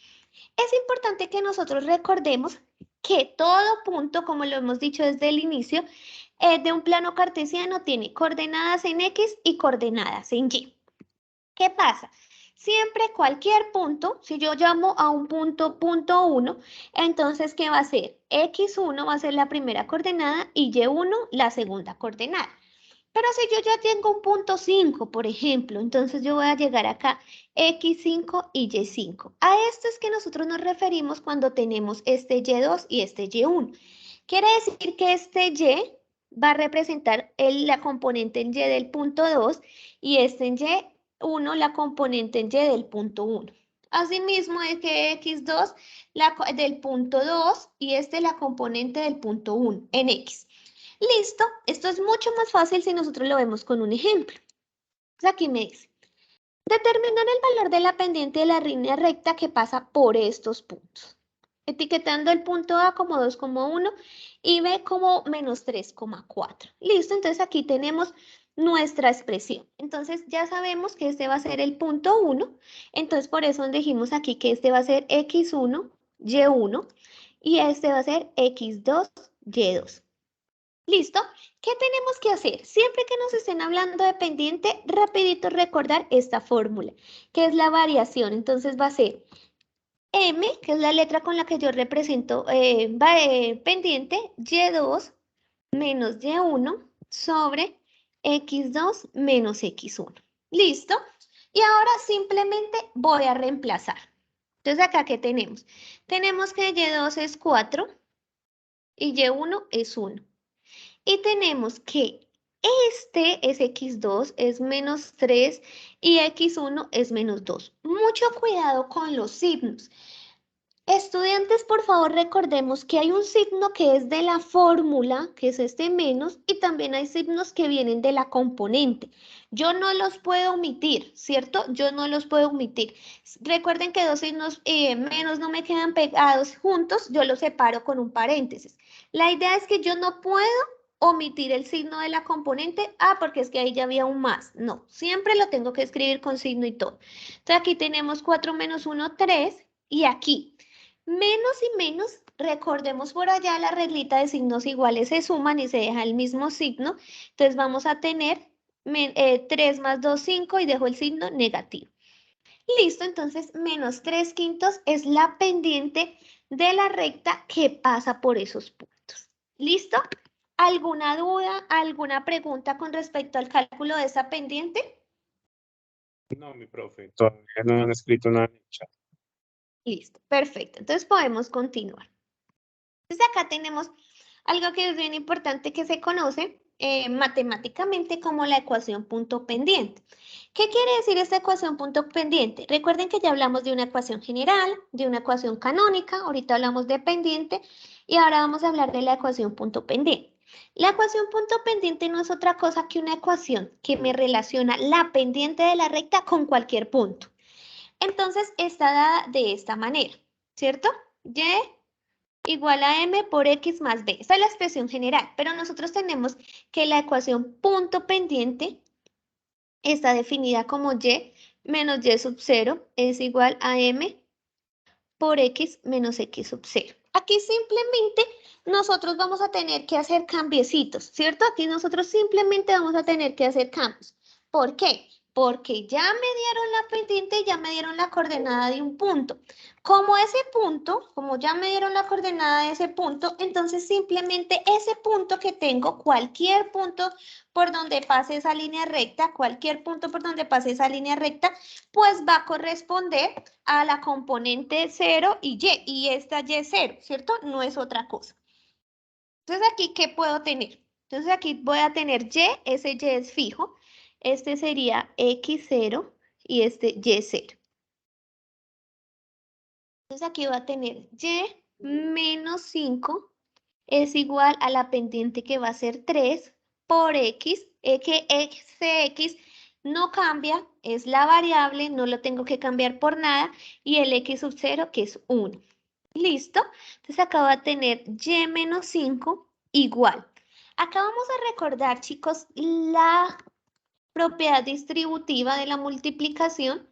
Es importante que nosotros recordemos que todo punto, como lo hemos dicho desde el inicio, de un plano cartesiano tiene coordenadas en X y coordenadas en Y. ¿Qué pasa? Siempre cualquier punto, si yo llamo a un punto, punto 1, entonces, ¿qué va a ser? X1 va a ser la primera coordenada y Y1 la segunda coordenada. Pero si yo ya tengo un punto 5, por ejemplo, entonces yo voy a llegar acá X5 y Y5. A esto es que nosotros nos referimos cuando tenemos este Y2 y este Y1. Quiere decir que este Y va a representar la componente en Y del punto 2 y este en Y1 la componente en Y del punto 1. Asimismo es que X2 del punto 2 y este la componente del punto 1 en X. Listo, esto es mucho más fácil si nosotros lo vemos con un ejemplo. Entonces aquí me dice, determinar el valor de la pendiente de la línea recta que pasa por estos puntos. Etiquetando el punto A como 2,1 y B como menos 3,4. Listo, entonces aquí tenemos nuestra expresión. Entonces ya sabemos que este va a ser el punto 1. Entonces por eso dijimos aquí que este va a ser X1, Y1 y este va a ser X2, Y2. ¿Listo? ¿Qué tenemos que hacer? Siempre que nos estén hablando de pendiente, rapidito recordar esta fórmula, que es la variación. Entonces va a ser M, que es la letra con la que yo represento pendiente, Y2 menos Y1 sobre X2 menos X1. ¿Listo? Y ahora simplemente voy a reemplazar. Entonces acá, ¿qué tenemos? Tenemos que Y2 es 4 y Y1 es 1. Y tenemos que este es X2, es menos 3 y X1 es menos 2. Mucho cuidado con los signos. Estudiantes, por favor, recordemos que hay un signo que es de la fórmula, que es este menos, y también hay signos que vienen de la componente. Yo no los puedo omitir, ¿cierto? Yo no los puedo omitir. Recuerden que 2 signos menos no me quedan pegados juntos, yo los separo con un paréntesis. La idea es que yo no puedo omitir el signo de la componente, porque es que ahí ya había un más. No, siempre lo tengo que escribir con signo y todo. Entonces aquí tenemos 4 menos 1, 3, y aquí menos y menos, recordemos por allá la reglita de signos iguales se suman y se deja el mismo signo. Entonces vamos a tener 3 más 2, 5 y dejo el signo negativo. Listo, entonces menos 3 quintos es la pendiente de la recta que pasa por esos puntos. ¿Listo? ¿Alguna duda, alguna pregunta con respecto al cálculo de esa pendiente? No, mi profe, todavía no han escrito nada en el chat. Listo, perfecto. Entonces podemos continuar. Entonces acá tenemos algo que es bien importante que se conoce matemáticamente como la ecuación punto pendiente. ¿Qué quiere decir esta ecuación punto pendiente? Recuerden que ya hablamos de una ecuación general, de una ecuación canónica, ahorita hablamos de pendiente y ahora vamos a hablar de la ecuación punto pendiente. La ecuación punto pendiente no es otra cosa que una ecuación que me relaciona la pendiente de la recta con cualquier punto. Entonces está dada de esta manera, ¿cierto? Y igual a m por x más b. Esta es la expresión general, pero nosotros tenemos que la ecuación punto pendiente está definida como y menos y sub 0 es igual a m por x menos x sub 0. Aquí simplemente nosotros vamos a tener que hacer cambiecitos, ¿cierto? Aquí nosotros simplemente vamos a tener que hacer cambios. ¿Por qué? Porque ya me dieron la pendiente, ya me dieron la coordenada de un punto. Como ese punto, como ya me dieron la coordenada de ese punto, entonces simplemente ese punto que tengo, cualquier punto por donde pase esa línea recta, cualquier punto por donde pase esa línea recta, pues va a corresponder a la componente 0 y esta y0, ¿cierto? No es otra cosa. Entonces aquí, ¿qué puedo tener? Entonces aquí voy a tener y, ese y es fijo, este sería x0 y este y0. Entonces aquí voy a tener y menos 5 es igual a la pendiente que va a ser 3 por x, que x no cambia, es la variable, no lo tengo que cambiar por nada, y el x sub 0 que es 1. ¿Listo? Entonces acá va a tener y menos 5 igual. Acá vamos a recordar, chicos, la propiedad distributiva de la multiplicación,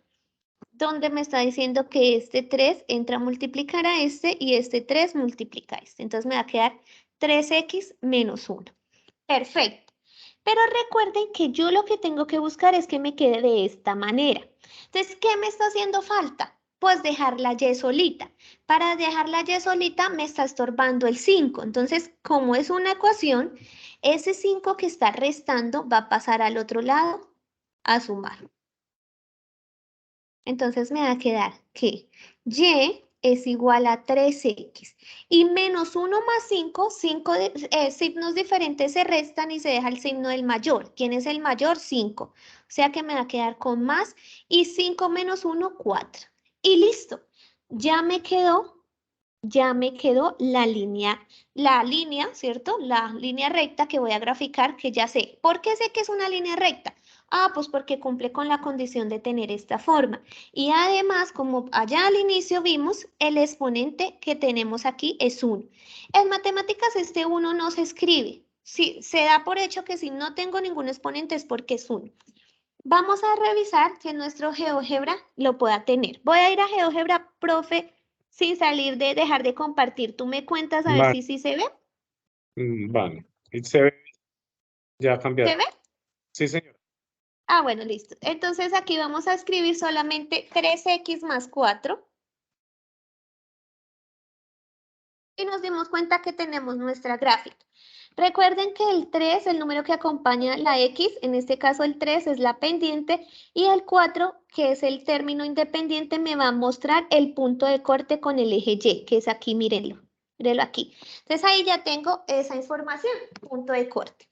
donde me está diciendo que este 3 entra a multiplicar a este y este 3 multiplica a este. Entonces me va a quedar 3x menos 1. Perfecto. Pero recuerden que yo lo que tengo que buscar es que me quede de esta manera. Entonces, ¿qué me está haciendo falta? Pues dejar la y solita. Para dejar la y solita me está estorbando el 5. Entonces, como es una ecuación, ese 5 que está restando va a pasar al otro lado a sumar. Entonces me va a quedar que y es igual a 3x y menos 1 más 5, signos diferentes se restan y se deja el signo del mayor. ¿Quién es el mayor? 5. O sea que me va a quedar con más y 5 menos 1, 4. Y listo. Ya me quedó la línea, ¿cierto? La línea recta que voy a graficar, que ya sé. ¿Por qué sé que es una línea recta? Ah, pues porque cumple con la condición de tener esta forma. Y además, como allá al inicio vimos, el exponente que tenemos aquí es 1. En matemáticas este 1 no se escribe. Sí, se da por hecho que si no tengo ningún exponente es porque es 1. Vamos a revisar que nuestro GeoGebra lo pueda tener. Voy a ir a GeoGebra, profe, sin dejar de compartir. ¿Tú me cuentas a ver Vale, si sí se ve? vale. Y se ve, ya ha ¿Se cambiado. ve? Sí, señor. Ah, bueno, listo. Entonces aquí vamos a escribir solamente 3x más 4. Y nos dimos cuenta que tenemos nuestra gráfica. Recuerden que el 3, el número que acompaña la X, en este caso el 3 es la pendiente, y el 4, que es el término independiente, me va a mostrar el punto de corte con el eje Y, que es aquí, mírenlo, mírenlo aquí. Entonces ahí ya tengo esa información, punto de corte.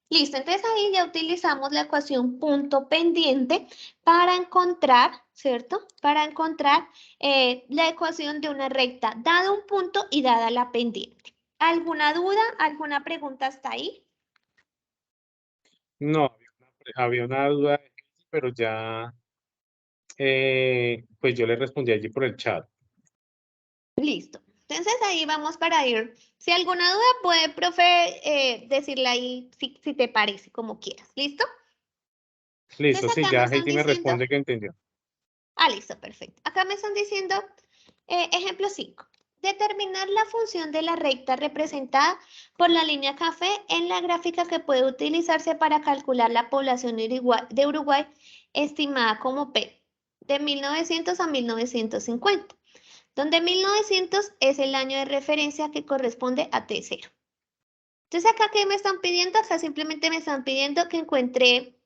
Listo, entonces ahí ya utilizamos la ecuación punto pendiente para encontrar, ¿cierto? Para encontrar la ecuación de una recta dada un punto y dada la pendiente. ¿Alguna duda? ¿Alguna pregunta hasta ahí? No, había una duda, pero ya, pues yo le respondí allí por el chat. Listo. Entonces ahí vamos para ir. Si alguna duda puede, profe, decirle ahí si te parece, como quieras. ¿Listo? Listo, Entonces sí, acá me ya están Heidi me diciendo. responde que entendió. Ah, listo, perfecto. Acá me están diciendo, ejemplo 5. Determinar la función de la recta representada por la línea café en la gráfica que puede utilizarse para calcular la población de Uruguay estimada como P de 1900 a 1950. donde 1900 es el año de referencia que corresponde a T0. Entonces, acá, ¿qué me están pidiendo? Acá simplemente me están pidiendo que encuentre,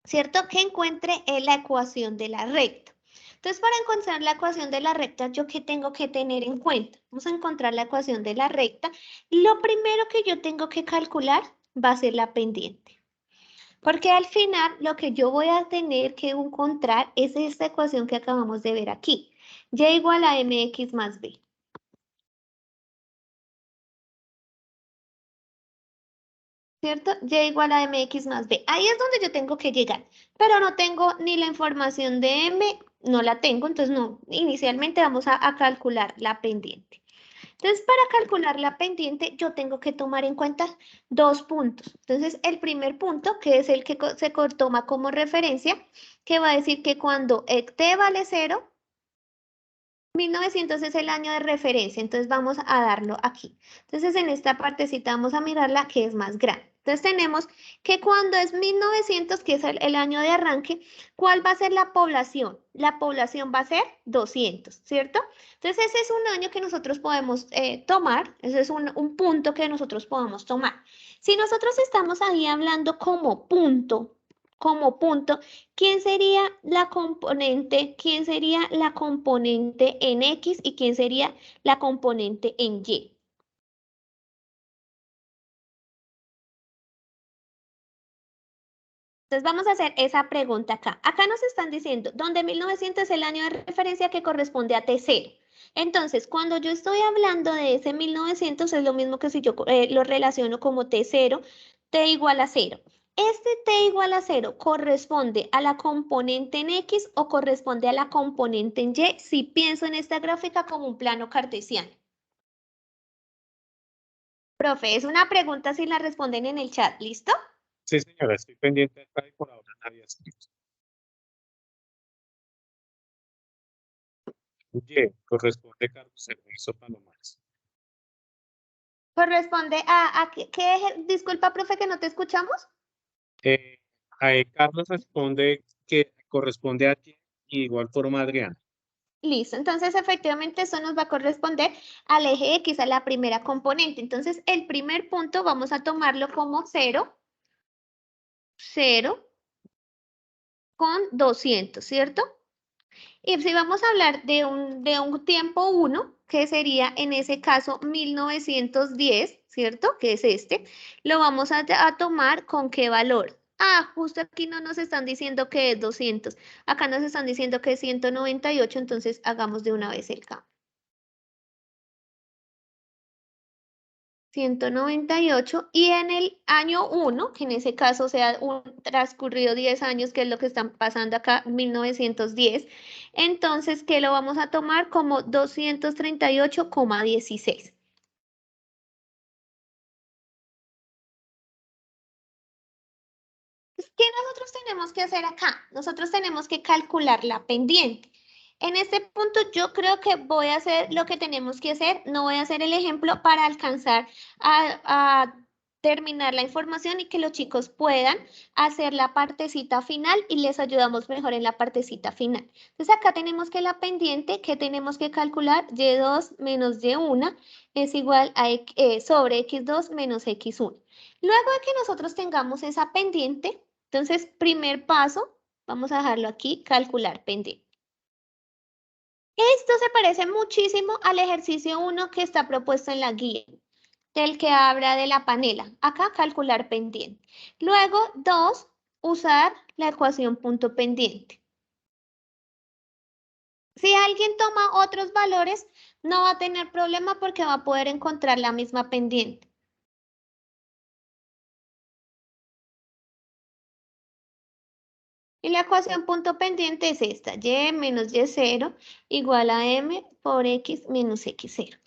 ¿cierto? Que encuentre la ecuación de la recta. Entonces, para encontrar la ecuación de la recta, ¿yo qué tengo que tener en cuenta? Vamos a encontrar la ecuación de la recta. Lo primero que yo tengo que calcular va a ser la pendiente. Porque al final, lo que yo voy a tener que encontrar es esta ecuación que acabamos de ver aquí. Y igual a mx más b. ¿Cierto? Y igual a mx más b. Ahí es donde yo tengo que llegar, pero no tengo ni la información de m, no la tengo, entonces no, inicialmente vamos a calcular la pendiente. Entonces, para calcular la pendiente, yo tengo que tomar en cuenta dos puntos. Entonces, el primer punto, que es el que se toma como referencia, que va a decir que cuando t vale 0, 1900 es el año de referencia, entonces vamos a darlo aquí. Entonces, en esta partecita vamos a mirarla que es más grande. Entonces, tenemos que cuando es 1900, que es el año de arranque, ¿cuál va a ser la población? La población va a ser 200, ¿cierto? Entonces, ese es un año que nosotros podemos tomar, ese es un punto que nosotros podemos tomar. Si nosotros estamos ahí hablando como punto, ¿quién sería la componente? ¿Quién sería la componente en X y quién sería la componente en Y? Entonces vamos a hacer esa pregunta acá. Acá nos están diciendo, donde 1900 es el año de referencia que corresponde a T0. Entonces, cuando yo estoy hablando de ese 1900 es lo mismo que si yo lo relaciono como T0, T igual a 0. ¿Este T igual a 0 corresponde a la componente en X o corresponde a la componente en Y si pienso en esta gráfica como un plano cartesiano? Profe, es una pregunta si la responden en el chat, ¿listo? Sí, señora, estoy pendiente acá y por ahora nadie ha escrito. Y corresponde Carlos Ernesto Palomares. Corresponde a disculpa, profe, que no te escuchamos. Eh, Carlos responde que corresponde a ti y de igual forma Adriana. Listo, entonces efectivamente eso nos va a corresponder al eje X, a la primera componente. Entonces el primer punto vamos a tomarlo como 0, 0 con 200, ¿cierto? Y si vamos a hablar de un tiempo 1, que sería en ese caso 1910, ¿cierto? Que es este, lo vamos a tomar con qué valor. Ah, justo aquí no nos están diciendo que es 200. Acá nos están diciendo que es 198, entonces hagamos de una vez el cambio. 198 y en el año 1, que en ese caso sea un transcurrido 10 años, que es lo que están pasando acá, 1910, entonces, ¿qué lo vamos a tomar? Como 238,16. ¿Qué nosotros tenemos que hacer acá? Nosotros tenemos que calcular la pendiente. En este punto yo creo que voy a hacer lo que tenemos que hacer, no voy a hacer el ejemplo para alcanzar a terminar la información y que los chicos puedan hacer la partecita final y les ayudamos mejor en la partecita final. Entonces acá tenemos que la pendiente que tenemos que calcular y2 menos y1 es igual a sobre x2 menos x1. Luego de que nosotros tengamos esa pendiente, entonces primer paso, vamos a dejarlo aquí, calcular pendiente. Esto se parece muchísimo al ejercicio 1 que está propuesto en la guía, del que habla de la panela. Acá calcular pendiente. Luego, 2, usar la ecuación punto pendiente. Si alguien toma otros valores, no va a tener problema porque va a poder encontrar la misma pendiente. Y la ecuación punto pendiente es esta, y menos y0 igual a m por x menos x0.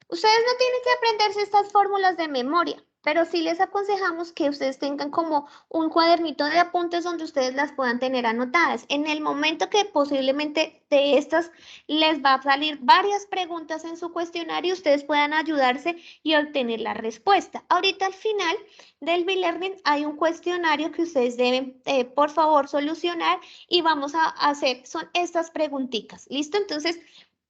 Ustedes no tienen que aprenderse estas fórmulas de memoria, pero sí les aconsejamos que ustedes tengan como un cuadernito de apuntes donde ustedes las puedan tener anotadas. En el momento que posiblemente de estas les va a salir varias preguntas en su cuestionario, ustedes puedan ayudarse y obtener la respuesta. Ahorita al final del B-Learning hay un cuestionario que ustedes deben, por favor, solucionar y vamos a hacer, son estas preguntitas. ¿Listo? Entonces,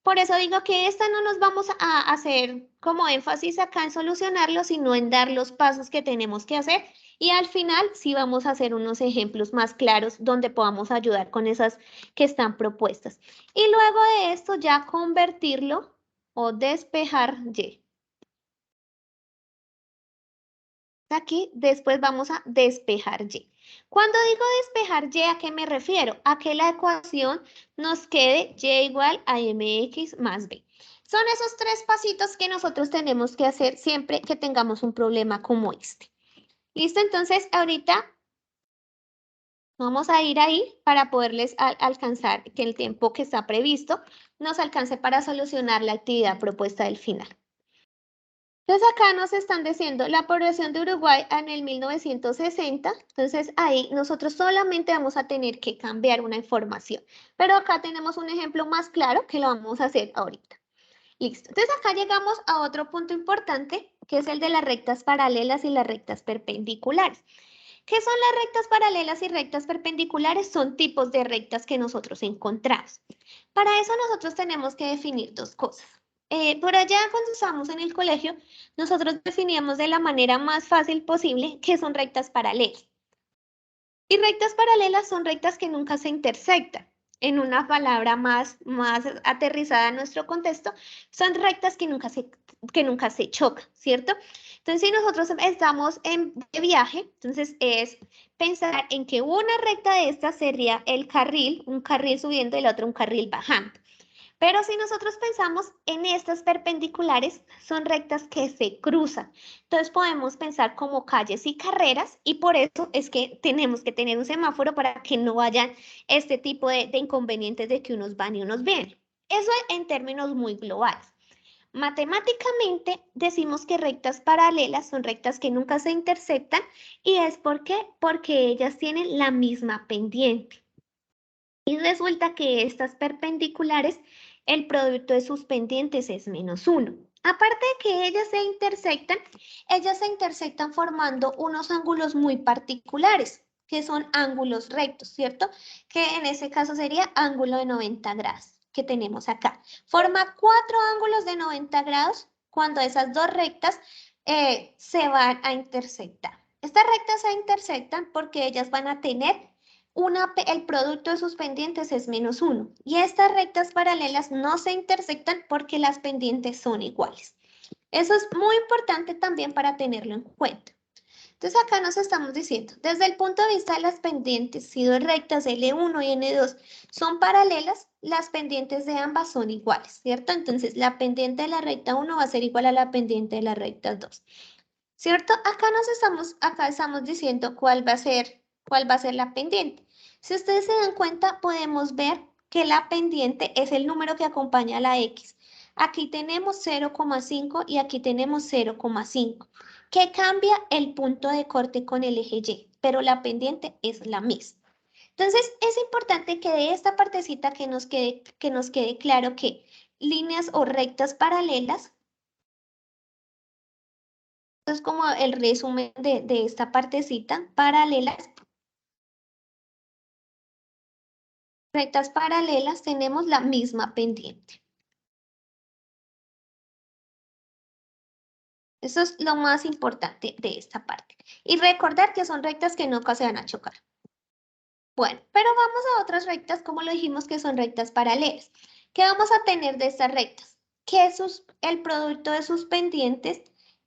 Por eso digo que esta no nos vamos a hacer como énfasis acá en solucionarlo, sino en dar los pasos que tenemos que hacer. Y al final sí vamos a hacer unos ejemplos más claros donde podamos ayudar con esas que están propuestas. Y luego de esto ya convertirlo o despejar Y. Aquí después vamos a despejar Y. Cuando digo despejar Y, ¿a qué me refiero? A que la ecuación nos quede Y igual a mx más b. Son esos tres pasitos que nosotros tenemos que hacer siempre que tengamos un problema como este. ¿Listo? Entonces, ahorita vamos a ir ahí para poderles alcanzar que el tiempo que está previsto nos alcance para solucionar la actividad propuesta del final. Entonces acá nos están diciendo la población de Uruguay en el 1960, entonces ahí nosotros solamente vamos a tener que cambiar una información, pero acá tenemos un ejemplo más claro que lo vamos a hacer ahorita. Listo, entonces acá llegamos a otro punto importante, que es el de las rectas paralelas y las rectas perpendiculares. ¿Qué son las rectas paralelas y rectas perpendiculares? Son tipos de rectas que nosotros encontramos. Para eso nosotros tenemos que definir dos cosas. Por allá cuando estábamos en el colegio, nosotros definíamos de la manera más fácil posible qué son rectas paralelas. Y rectas paralelas son rectas que nunca se intersectan. En una palabra más aterrizada a nuestro contexto, son rectas que nunca se chocan, ¿cierto? Entonces, si nosotros estamos de viaje, entonces es pensar en que una recta de estas sería el carril, un carril subiendo y el otro un carril bajando. Pero si nosotros pensamos en estas perpendiculares, son rectas que se cruzan. Entonces podemos pensar como calles y carreras y por eso es que tenemos que tener un semáforo para que no vayan este tipo de inconvenientes de que unos van y unos vienen. Eso en términos muy globales. Matemáticamente decimos que rectas paralelas son rectas que nunca se intersectan y es porque ellas tienen la misma pendiente. Y resulta que estas perpendiculares, el producto de sus pendientes es -1. Aparte de que ellas se intersectan formando unos ángulos muy particulares, que son ángulos rectos, ¿cierto? Que en ese caso sería ángulo de 90 grados, que tenemos acá. Forma 4 ángulos de 90 grados cuando esas dos rectas se van a intersectar. Estas rectas se intersectan porque ellas van a tener el producto de sus pendientes es -1 y estas rectas paralelas no se intersectan porque las pendientes son iguales. Eso es muy importante también para tenerlo en cuenta. Entonces acá nos estamos diciendo, desde el punto de vista de las pendientes, si dos rectas L1 y N2 son paralelas, las pendientes de ambas son iguales, ¿cierto? Entonces la pendiente de la recta 1 va a ser igual a la pendiente de la recta 2. ¿Cierto? Acá estamos diciendo cuál va a ser la pendiente. Si ustedes se dan cuenta, podemos ver que la pendiente es el número que acompaña a la X. Aquí tenemos 0,5 y aquí tenemos 0,5, que cambia el punto de corte con el eje Y, pero la pendiente es la misma. Entonces, es importante que de esta partecita que nos quede claro que líneas o rectas paralelas. Es como el resumen de esta partecita, paralelas. Rectas paralelas tenemos la misma pendiente. Eso es lo más importante de esta parte. Y recordar que son rectas que nunca se van a chocar. Bueno, pero vamos a otras rectas, como lo dijimos, que son rectas paralelas. ¿Qué vamos a tener de estas rectas? Que el producto de sus pendientes,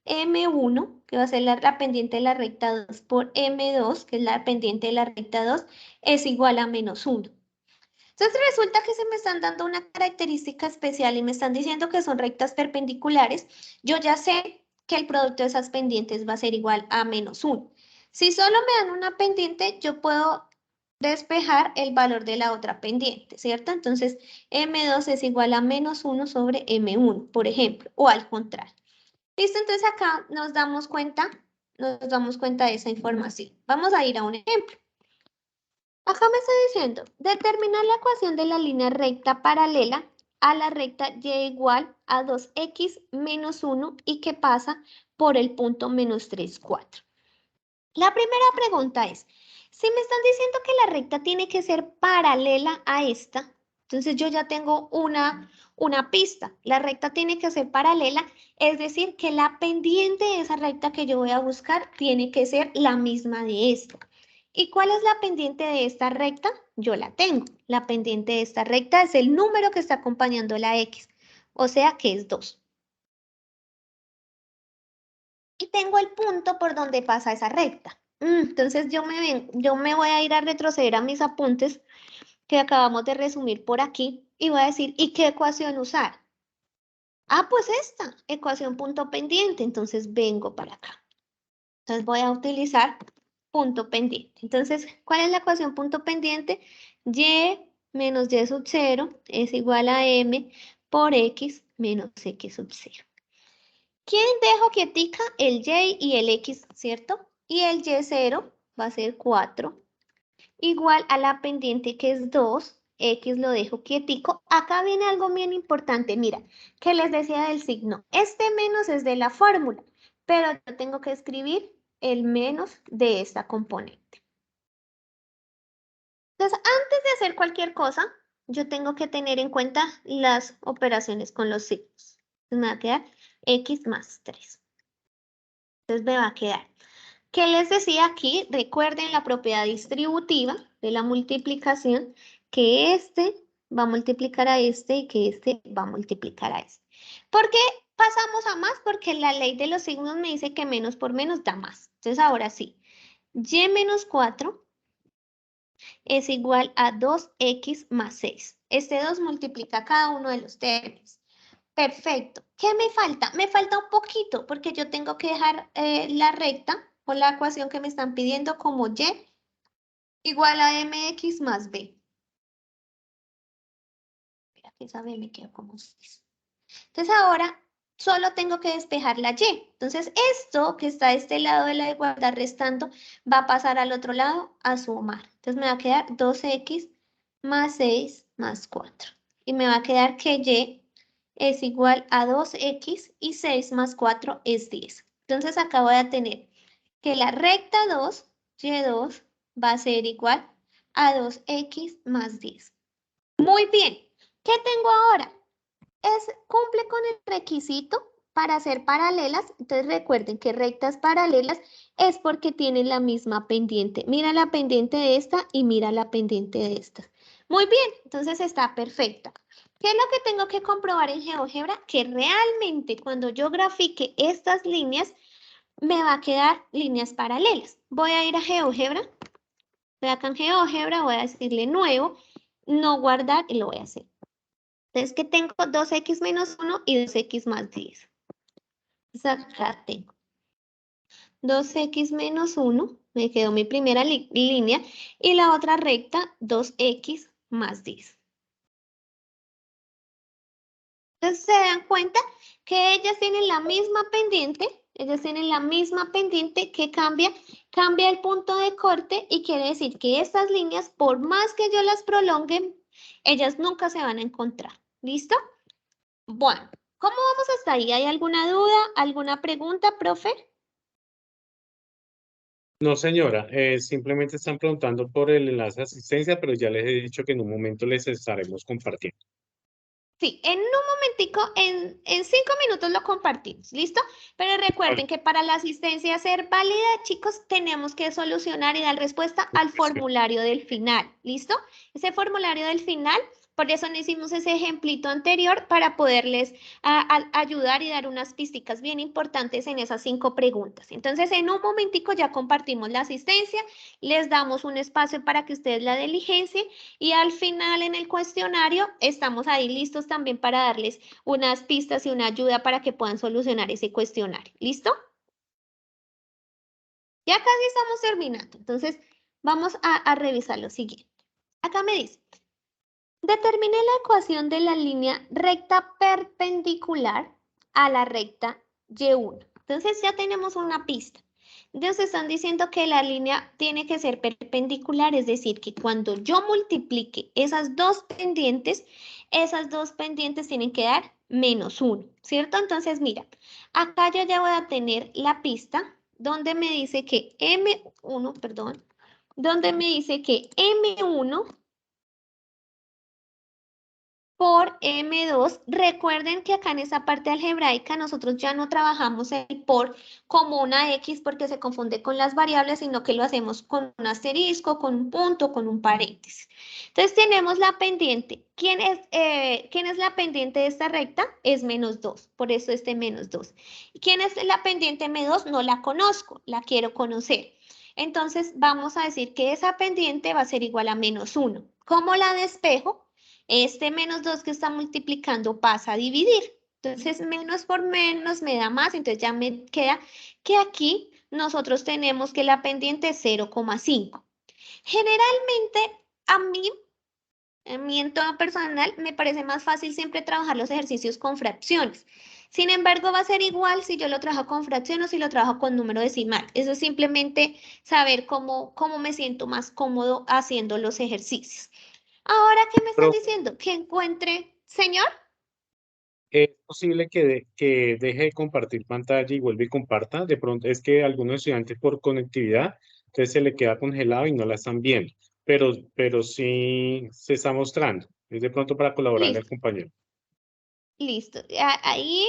M1, que va a ser la pendiente de la recta 2, por M2, que es la pendiente de la recta 2, es igual a -1. Entonces resulta que se me están dando una característica especial y me están diciendo que son rectas perpendiculares. Yo ya sé que el producto de esas pendientes va a ser igual a -1. Si solo me dan una pendiente, yo puedo despejar el valor de la otra pendiente, ¿cierto? Entonces, M2 es igual a -1 sobre M1, por ejemplo, o al contrario. ¿Listo? Entonces acá nos damos cuenta de esa información. Vamos a ir a un ejemplo. Acá me está diciendo, determinar la ecuación de la línea recta paralela a la recta y igual a 2x menos 1 y que pasa por el punto -3, 4. La primera pregunta es, si me están diciendo que la recta tiene que ser paralela a esta, Entonces yo ya tengo una pista. La recta tiene que ser paralela, es decir, que la pendiente de esa recta que yo voy a buscar tiene que ser la misma de esta. ¿Y cuál es la pendiente de esta recta? Yo la tengo. La pendiente de esta recta es el número que está acompañando la X, o sea que es 2. Y tengo el punto por donde pasa esa recta. Entonces yo me voy a ir a retroceder a mis apuntes que acabamos de resumir por aquí y voy a decir, ¿y qué ecuación usar? Ah, pues esta, ecuación punto pendiente. Entonces vengo para acá. Entonces voy a utilizar punto pendiente. Entonces, ¿cuál es la ecuación punto pendiente? Y menos y sub 0 es igual a m por x menos x sub 0. ¿Quién dejo quietica? El y y el x, ¿cierto? Y el y0 va a ser 4 igual a la pendiente que es 2, x lo dejo quietico. Acá viene algo bien importante, mira, que les decía del signo. Este menos es de la fórmula, pero yo tengo que escribir el menos de esta componente. Entonces, antes de hacer cualquier cosa, yo tengo que tener en cuenta las operaciones con los signos. Entonces, me va a quedar x más 3. Entonces, me va a quedar. ¿Qué les decía aquí? Recuerden la propiedad distributiva de la multiplicación, que este va a multiplicar a este y que este va a multiplicar a este. ¿Por qué pasamos a más? Porque la ley de los signos me dice que menos por menos da más. Entonces ahora sí, y menos 4 es igual a 2x más 6. Este 2 multiplica cada uno de los términos. Perfecto. ¿Qué me falta? Me falta un poquito porque yo tengo que dejar la recta o la ecuación que me están pidiendo como y igual a mx más b. Mira que esa b me quedó como 6. Entonces ahora solo tengo que despejar la y. Entonces esto que está a este lado de la igualdad restando va a pasar al otro lado a sumar. Entonces me va a quedar 2x más 6 más 4. Y me va a quedar que y es igual a 2x y 6 más 4 es 10. Entonces acá voy a tener que la recta 2, y2, va a ser igual a 2x más 10. Muy bien. ¿Qué tengo ahora? Cumple con el requisito para ser paralelas. Entonces recuerden que rectas paralelas es porque tienen la misma pendiente. Mira la pendiente de esta y mira la pendiente de esta. Muy bien, entonces está perfecta. ¿Qué es lo que tengo que comprobar en GeoGebra? Que realmente cuando yo grafique estas líneas, me va a quedar líneas paralelas. Voy a ir a GeoGebra. Voy acá en GeoGebra, voy a decirle nuevo, no guardar y lo voy a hacer. Entonces, que tengo 2x menos 1 y 2x más 10. Entonces, acá tengo 2x menos 1, me quedó mi primera línea, y la otra recta, 2x más 10. Entonces, se dan cuenta que ellas tienen la misma pendiente, que cambia el punto de corte y quiere decir que estas líneas, por más que yo las prolongue, ellas nunca se van a encontrar. ¿Listo? Bueno, ¿cómo vamos hasta ahí? ¿Hay alguna duda, alguna pregunta, profe? No, señora, simplemente están preguntando por el enlace de asistencia, pero ya les he dicho que en un momento les estaremos compartiendo. Sí, en un momentico, en 5 minutos lo compartimos, ¿listo? Pero recuerden que para la asistencia ser válida, chicos, tenemos que solucionar y dar respuesta al formulario del final, ¿listo? Ese formulario del final, por eso no hicimos ese ejemplito anterior para poderles ayudar y dar unas pistas bien importantes en esas 5 preguntas. Entonces, en un momentico ya compartimos la asistencia, les damos un espacio para que ustedes la diligencien y al final en el cuestionario estamos ahí listos también para darles unas pistas y una ayuda para que puedan solucionar ese cuestionario. ¿Listo? Ya casi estamos terminando. Entonces, vamos a revisar lo siguiente. Acá me dice, determine la ecuación de la línea recta perpendicular a la recta Y1. Entonces, ya tenemos una pista. Entonces están diciendo que la línea tiene que ser perpendicular, es decir, que cuando yo multiplique esas dos pendientes tienen que dar menos 1, ¿cierto? Entonces, mira, acá yo ya voy a tener la pista donde me dice que M1, perdón, donde me dice que M1 por M2. Recuerden que acá en esta parte algebraica nosotros ya no trabajamos el por como una X porque se confunde con las variables, sino que lo hacemos con un asterisco, con un punto, con un paréntesis. Entonces tenemos la pendiente. ¿Quién es la pendiente de esta recta? Es menos 2, por eso este menos 2. ¿Quién es la pendiente M2? No la conozco, la quiero conocer. Entonces vamos a decir que esa pendiente va a ser igual a menos 1. ¿Cómo la despejo? Este menos 2 que está multiplicando pasa a dividir. Entonces, menos por menos me da más. Entonces, ya me queda que aquí nosotros tenemos que la pendiente es 0,5. Generalmente, a mí en tono personal, me parece más fácil siempre trabajar los ejercicios con fracciones. Sin embargo, va a ser igual si yo lo trabajo con fracción o si lo trabajo con número decimal. Eso es simplemente saber cómo me siento más cómodo haciendo los ejercicios. Ahora, ¿qué me están Profe, diciendo? Que encuentre, señor. ¿es posible que deje de compartir pantalla y vuelva y comparta? De pronto es que algunos estudiantes por conectividad, entonces se le queda congelado y no la están viendo, pero sí se está mostrando. Es de pronto para colaborarle al Listo, compañero. listo. Ahí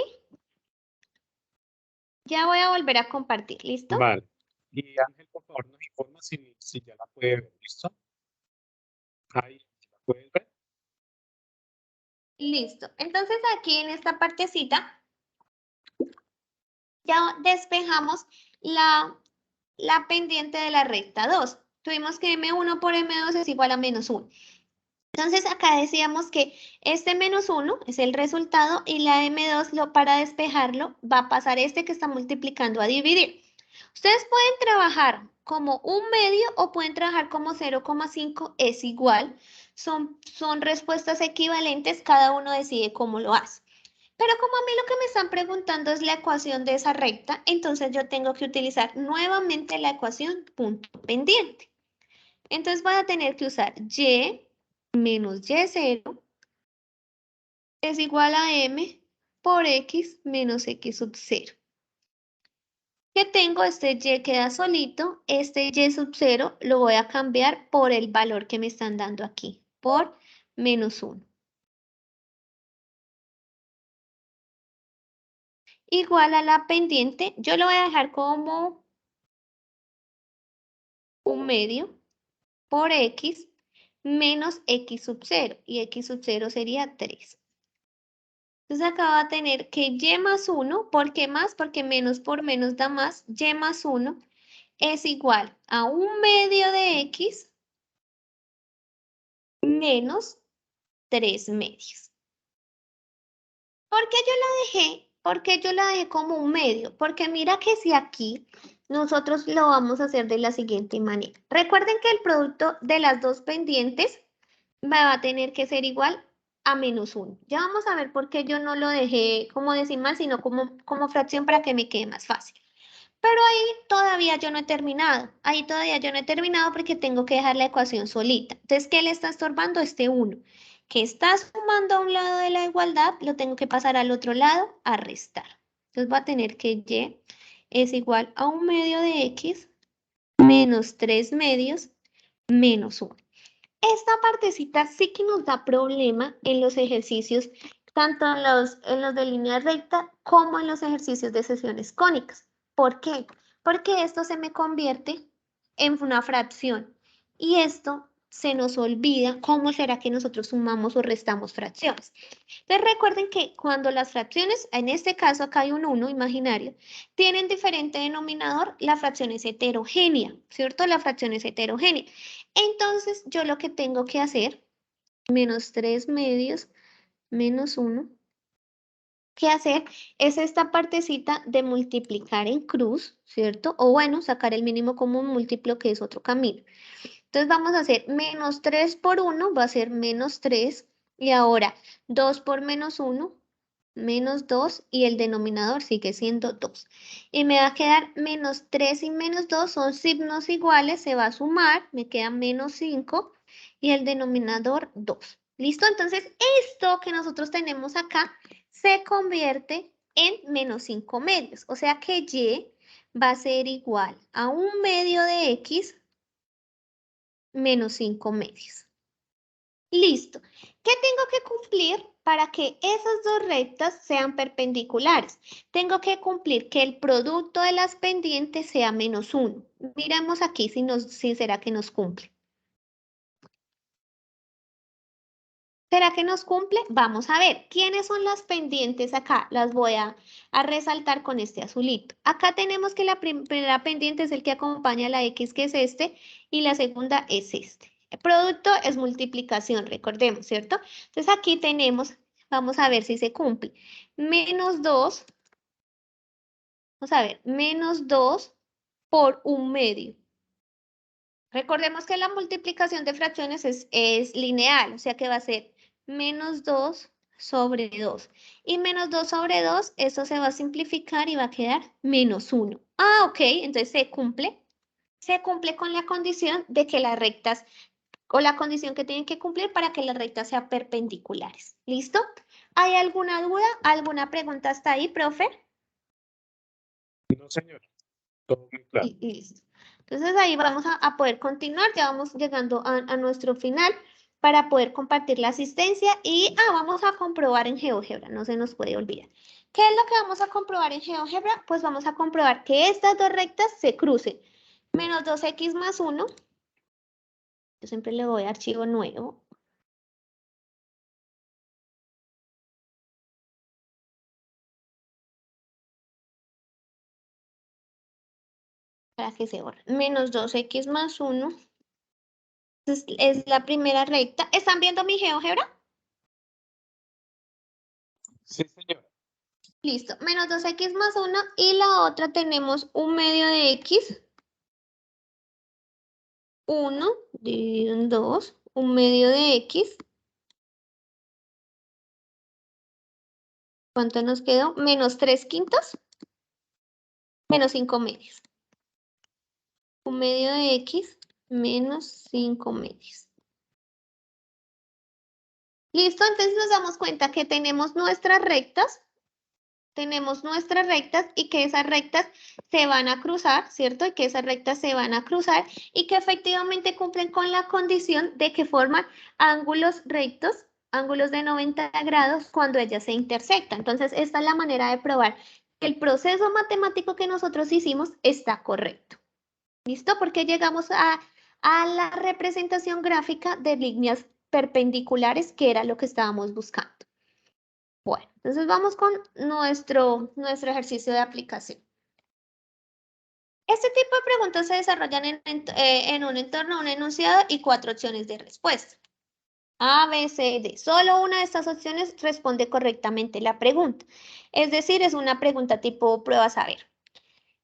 ya voy a volver a compartir. ¿Listo? Vale. Y Ángel, por favor, nos informa si ya la puede ver. ¿Listo? Ahí la puede ver. Listo. Entonces aquí en esta partecita ya despejamos la pendiente de la recta 2. Tuvimos que M1 por M2 es igual a menos 1. Entonces acá decíamos que este menos 1 es el resultado y la M2 para despejarlo va a pasar este que está multiplicando a dividir. Ustedes pueden trabajar como un medio o pueden trabajar como 0,5 es igual. Son respuestas equivalentes, cada uno decide cómo lo hace. Pero como a mí lo que me están preguntando es la ecuación de esa recta, entonces yo tengo que utilizar nuevamente la ecuación punto pendiente. Entonces voy a tener que usar y menos y0 es igual a m por x menos x sub 0. Que tengo este y queda solito, este y sub 0 lo voy a cambiar por el valor que me están dando aquí, por menos 1. Igual a la pendiente, yo lo voy a dejar como un medio por x menos x sub 0 y x sub 0 sería 3. Entonces acá va a tener que y más 1, ¿por qué más? Porque menos por menos da más, y más 1 es igual a un medio de x menos 3 medios. ¿Por qué yo la dejé? Porque yo la dejé como un medio, porque mira que si aquí nosotros lo vamos a hacer de la siguiente manera. Recuerden que el producto de las dos pendientes va a tener que ser igual a menos 1. Ya vamos a ver por qué yo no lo dejé como decimal, sino como fracción para que me quede más fácil. Pero ahí todavía yo no he terminado. Ahí todavía yo no he terminado porque tengo que dejar la ecuación solita. Entonces, ¿qué le está estorbando? Este 1. Que está sumando a un lado de la igualdad, lo tengo que pasar al otro lado a restar. Entonces, va a tener que y es igual a un medio de x menos 3 medios menos 1. Esta partecita sí que nos da problema en los ejercicios, tanto en los de línea recta como en los ejercicios de secciones cónicas. ¿Por qué? Porque esto se me convierte en una fracción y esto se nos olvida cómo será que nosotros sumamos o restamos fracciones. Entonces recuerden que cuando las fracciones, en este caso acá hay un 1 imaginario, tienen diferente denominador, la fracción es heterogénea, ¿cierto? La fracción es heterogénea. Entonces yo lo que tengo que hacer, menos 3 medios, menos 1, que hacer es esta partecita de multiplicar en cruz, ¿cierto? O bueno, sacar el mínimo común múltiplo, que es otro camino. Entonces vamos a hacer menos 3 por 1, va a ser menos 3. Y ahora 2 por menos 1, menos 2. Y el denominador sigue siendo 2. Y me va a quedar menos 3 y menos 2 son signos iguales, se va a sumar, me queda menos 5. Y el denominador 2. ¿Listo? Entonces esto que nosotros tenemos acá se convierte en menos 5 medios. O sea que y va a ser igual a un medio de x menos 5 medios. Listo. ¿Qué tengo que cumplir para que esas dos rectas sean perpendiculares? Tengo que cumplir que el producto de las pendientes sea -1. Miremos aquí si será que nos cumple. ¿Será que nos cumple? Vamos a ver. ¿Quiénes son las pendientes acá? Las voy a resaltar con este azulito. Acá tenemos que la primera pendiente es el que acompaña a la X, que es este, y la segunda es este. El producto es multiplicación, recordemos, ¿cierto? Entonces aquí tenemos, vamos a ver si se cumple. -2, vamos a ver, -2 por 1/2. Recordemos que la multiplicación de fracciones es lineal, o sea que va a ser -2 sobre 2. Y -2 sobre 2, eso se va a simplificar y va a quedar -1. Ah, ok, entonces se cumple. Se cumple con la condición de que las rectas, o la condición que tienen que cumplir para que las rectas sean perpendiculares. ¿Listo? ¿Hay alguna duda? ¿Alguna pregunta hasta ahí, profe? No, señora. Todo muy claro. Listo. Entonces ahí vamos a poder continuar, ya vamos llegando a nuestro final para poder compartir la asistencia y vamos a comprobar en GeoGebra, no se nos puede olvidar. ¿Qué es lo que vamos a comprobar en GeoGebra? Pues vamos a comprobar que estas dos rectas se crucen. -2x más 1, yo siempre le doy archivo nuevo. Para que se borre. -2x más 1. Es la primera recta. ¿Están viendo mi GeoGebra? Sí, señora. Listo, -2x más 1 y la otra tenemos 1/2 de x, 1 dividido en 2, 1/2 de x. ¿Cuánto nos quedó? -3/5, -5/2. 1/2 de x menos 5/2. Listo, entonces nos damos cuenta que tenemos nuestras rectas y que esas rectas se van a cruzar, ¿cierto? Y que esas rectas se van a cruzar y que efectivamente cumplen con la condición de que forman ángulos rectos, ángulos de 90 grados cuando ellas se intersectan. Entonces, esta es la manera de probar que el proceso matemático que nosotros hicimos está correcto. ¿Listo? Porque llegamos a la representación gráfica de líneas perpendiculares, que era lo que estábamos buscando. Bueno, entonces vamos con nuestro ejercicio de aplicación. Este tipo de preguntas se desarrollan en un entorno, un enunciado y 4 opciones de respuesta. A, B, C, D. Solo una de estas opciones responde correctamente la pregunta. Es decir, es una pregunta tipo prueba saber.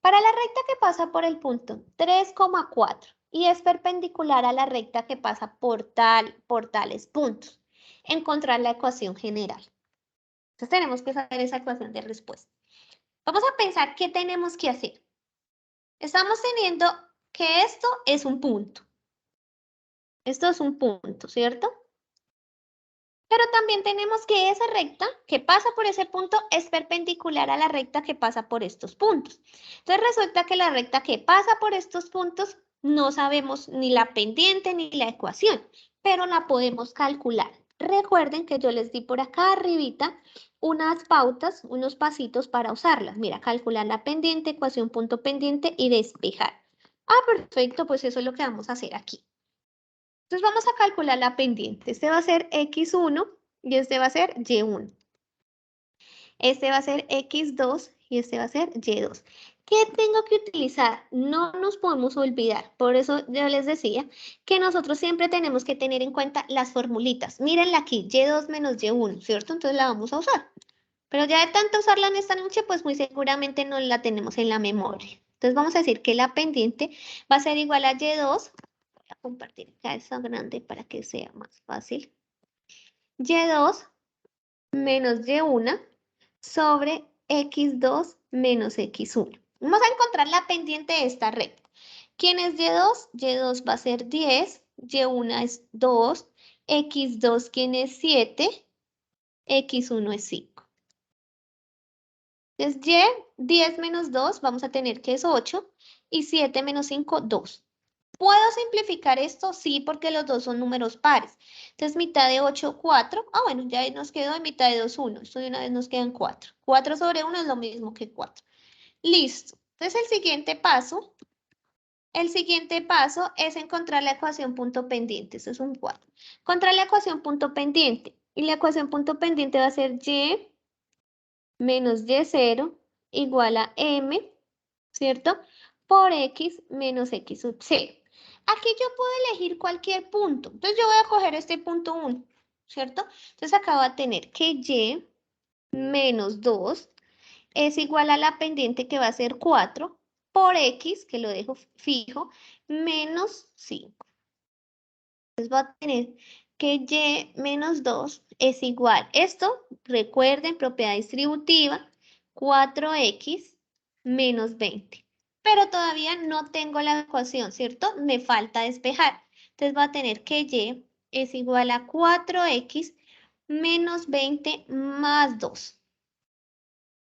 Para la recta que pasa por el punto 3,4 y es perpendicular a la recta que pasa por tales puntos, encontrar la ecuación general. Entonces tenemos que saber esa ecuación de respuesta. Vamos a pensar qué tenemos que hacer. Estamos teniendo que esto es un punto. Esto es un punto, ¿cierto? Pero también tenemos que esa recta que pasa por ese punto es perpendicular a la recta que pasa por estos puntos. Entonces resulta que la recta que pasa por estos puntos no sabemos ni la pendiente ni la ecuación, pero la podemos calcular. Recuerden que yo les di por acá arribita unas pautas, unos pasitos para usarlas. Mira, calcular la pendiente, ecuación punto pendiente y despejar. Perfecto, pues eso es lo que vamos a hacer aquí. Entonces vamos a calcular la pendiente. Este va a ser X1 y este va a ser Y1. Este va a ser X2 y este va a ser Y2. ¿Qué tengo que utilizar? No nos podemos olvidar. Por eso yo les decía que nosotros siempre tenemos que tener en cuenta las formulitas. Mírenla aquí, Y2 menos Y1, ¿cierto? Entonces la vamos a usar. Pero ya de tanto usarla en esta noche, pues muy seguramente no la tenemos en la memoria. Entonces vamos a decir que la pendiente va a ser igual a Y2. Voy a compartir acá esa grande para que sea más fácil. Y2 menos Y1 sobre X2 menos X1. Vamos a encontrar la pendiente de esta recta. ¿Quién es Y2? Y2 va a ser 10, Y1 es 2, X2 ¿quién es 7? X1 es 5. Entonces Y, 10 menos 2, vamos a tener que es 8, y 7 menos 5, 2. ¿Puedo simplificar esto? Sí, porque los dos son números pares. Entonces, mitad de 8, 4. Ah, bueno, ya nos quedó en mitad de 2, 1. Esto de una vez nos quedan 4. 4 sobre 1 es lo mismo que 4. Listo. Entonces, el siguiente paso es encontrar la ecuación punto pendiente. Eso es un 4. Encontrar la ecuación punto pendiente. Y la ecuación punto pendiente va a ser y menos y0 igual a m, ¿cierto? Por x menos x sub 0. Aquí yo puedo elegir cualquier punto. Entonces yo voy a coger este punto 1, ¿cierto? Entonces acá va a tener que y menos 2 es igual a la pendiente que va a ser 4 por x, que lo dejo fijo, menos 5. Entonces va a tener que y menos 2 es igual. Esto, recuerden, propiedad distributiva, 4x menos 20. Pero todavía no tengo la ecuación, ¿cierto? Me falta despejar. Entonces va a tener que y es igual a 4x menos 20 más 2.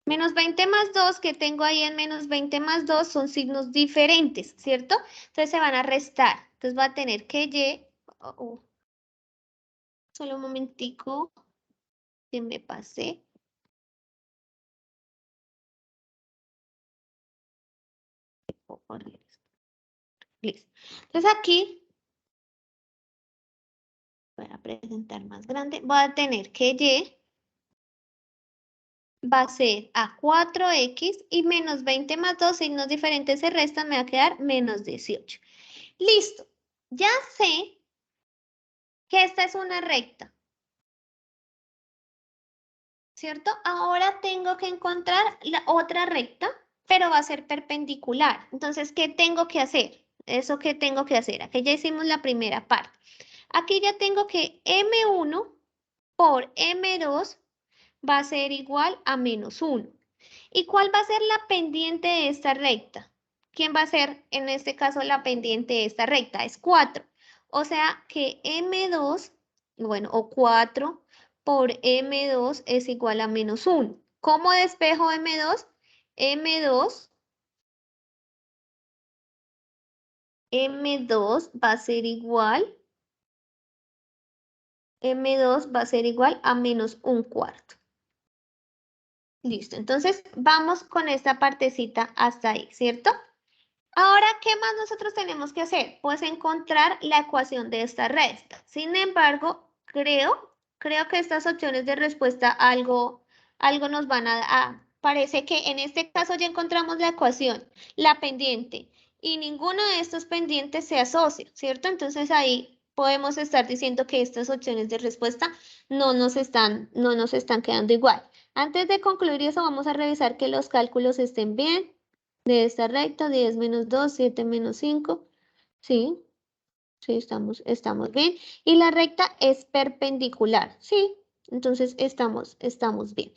Menos 20 más 2 que tengo ahí en menos 20 más 2 son signos diferentes, ¿cierto? Entonces se van a restar. Entonces va a tener que y... Solo un momentico, que me pasé. Listo. Entonces aquí, voy a presentar más grande, voy a tener que y va a ser a 4x y menos 20 más 2 signos diferentes se restan, me va a quedar menos 18. Listo. Ya sé que esta es una recta, ¿cierto? Ahora tengo que encontrar la otra recta, pero va a ser perpendicular. Entonces, ¿qué tengo que hacer? Eso que tengo que hacer. Aquí ya hicimos la primera parte. Aquí ya tengo que M1 por M2 va a ser igual a menos 1. ¿Y cuál va a ser la pendiente de esta recta? ¿Quién va a ser en este caso la pendiente de esta recta? Es 4. O sea que M2, bueno, o 4 por M2 es igual a menos 1. ¿Cómo despejo M2? M2 va a ser igual, M2 va a ser igual a menos 1/4. Listo, entonces vamos con esta partecita hasta ahí, ¿cierto? Ahora, ¿qué más nosotros tenemos que hacer? Pues encontrar la ecuación de esta recta. Sin embargo, creo que estas opciones de respuesta algo nos van a dar. Parece que en este caso ya encontramos la ecuación, la pendiente, y ninguno de estos pendientes se asocia, ¿cierto? Entonces ahí podemos estar diciendo que estas opciones de respuesta no nos están quedando igual. Antes de concluir eso, vamos a revisar que los cálculos estén bien de esta recta, 10 menos 2, 7 menos 5. Sí, sí, estamos bien. Y la recta es perpendicular. Sí, entonces estamos bien.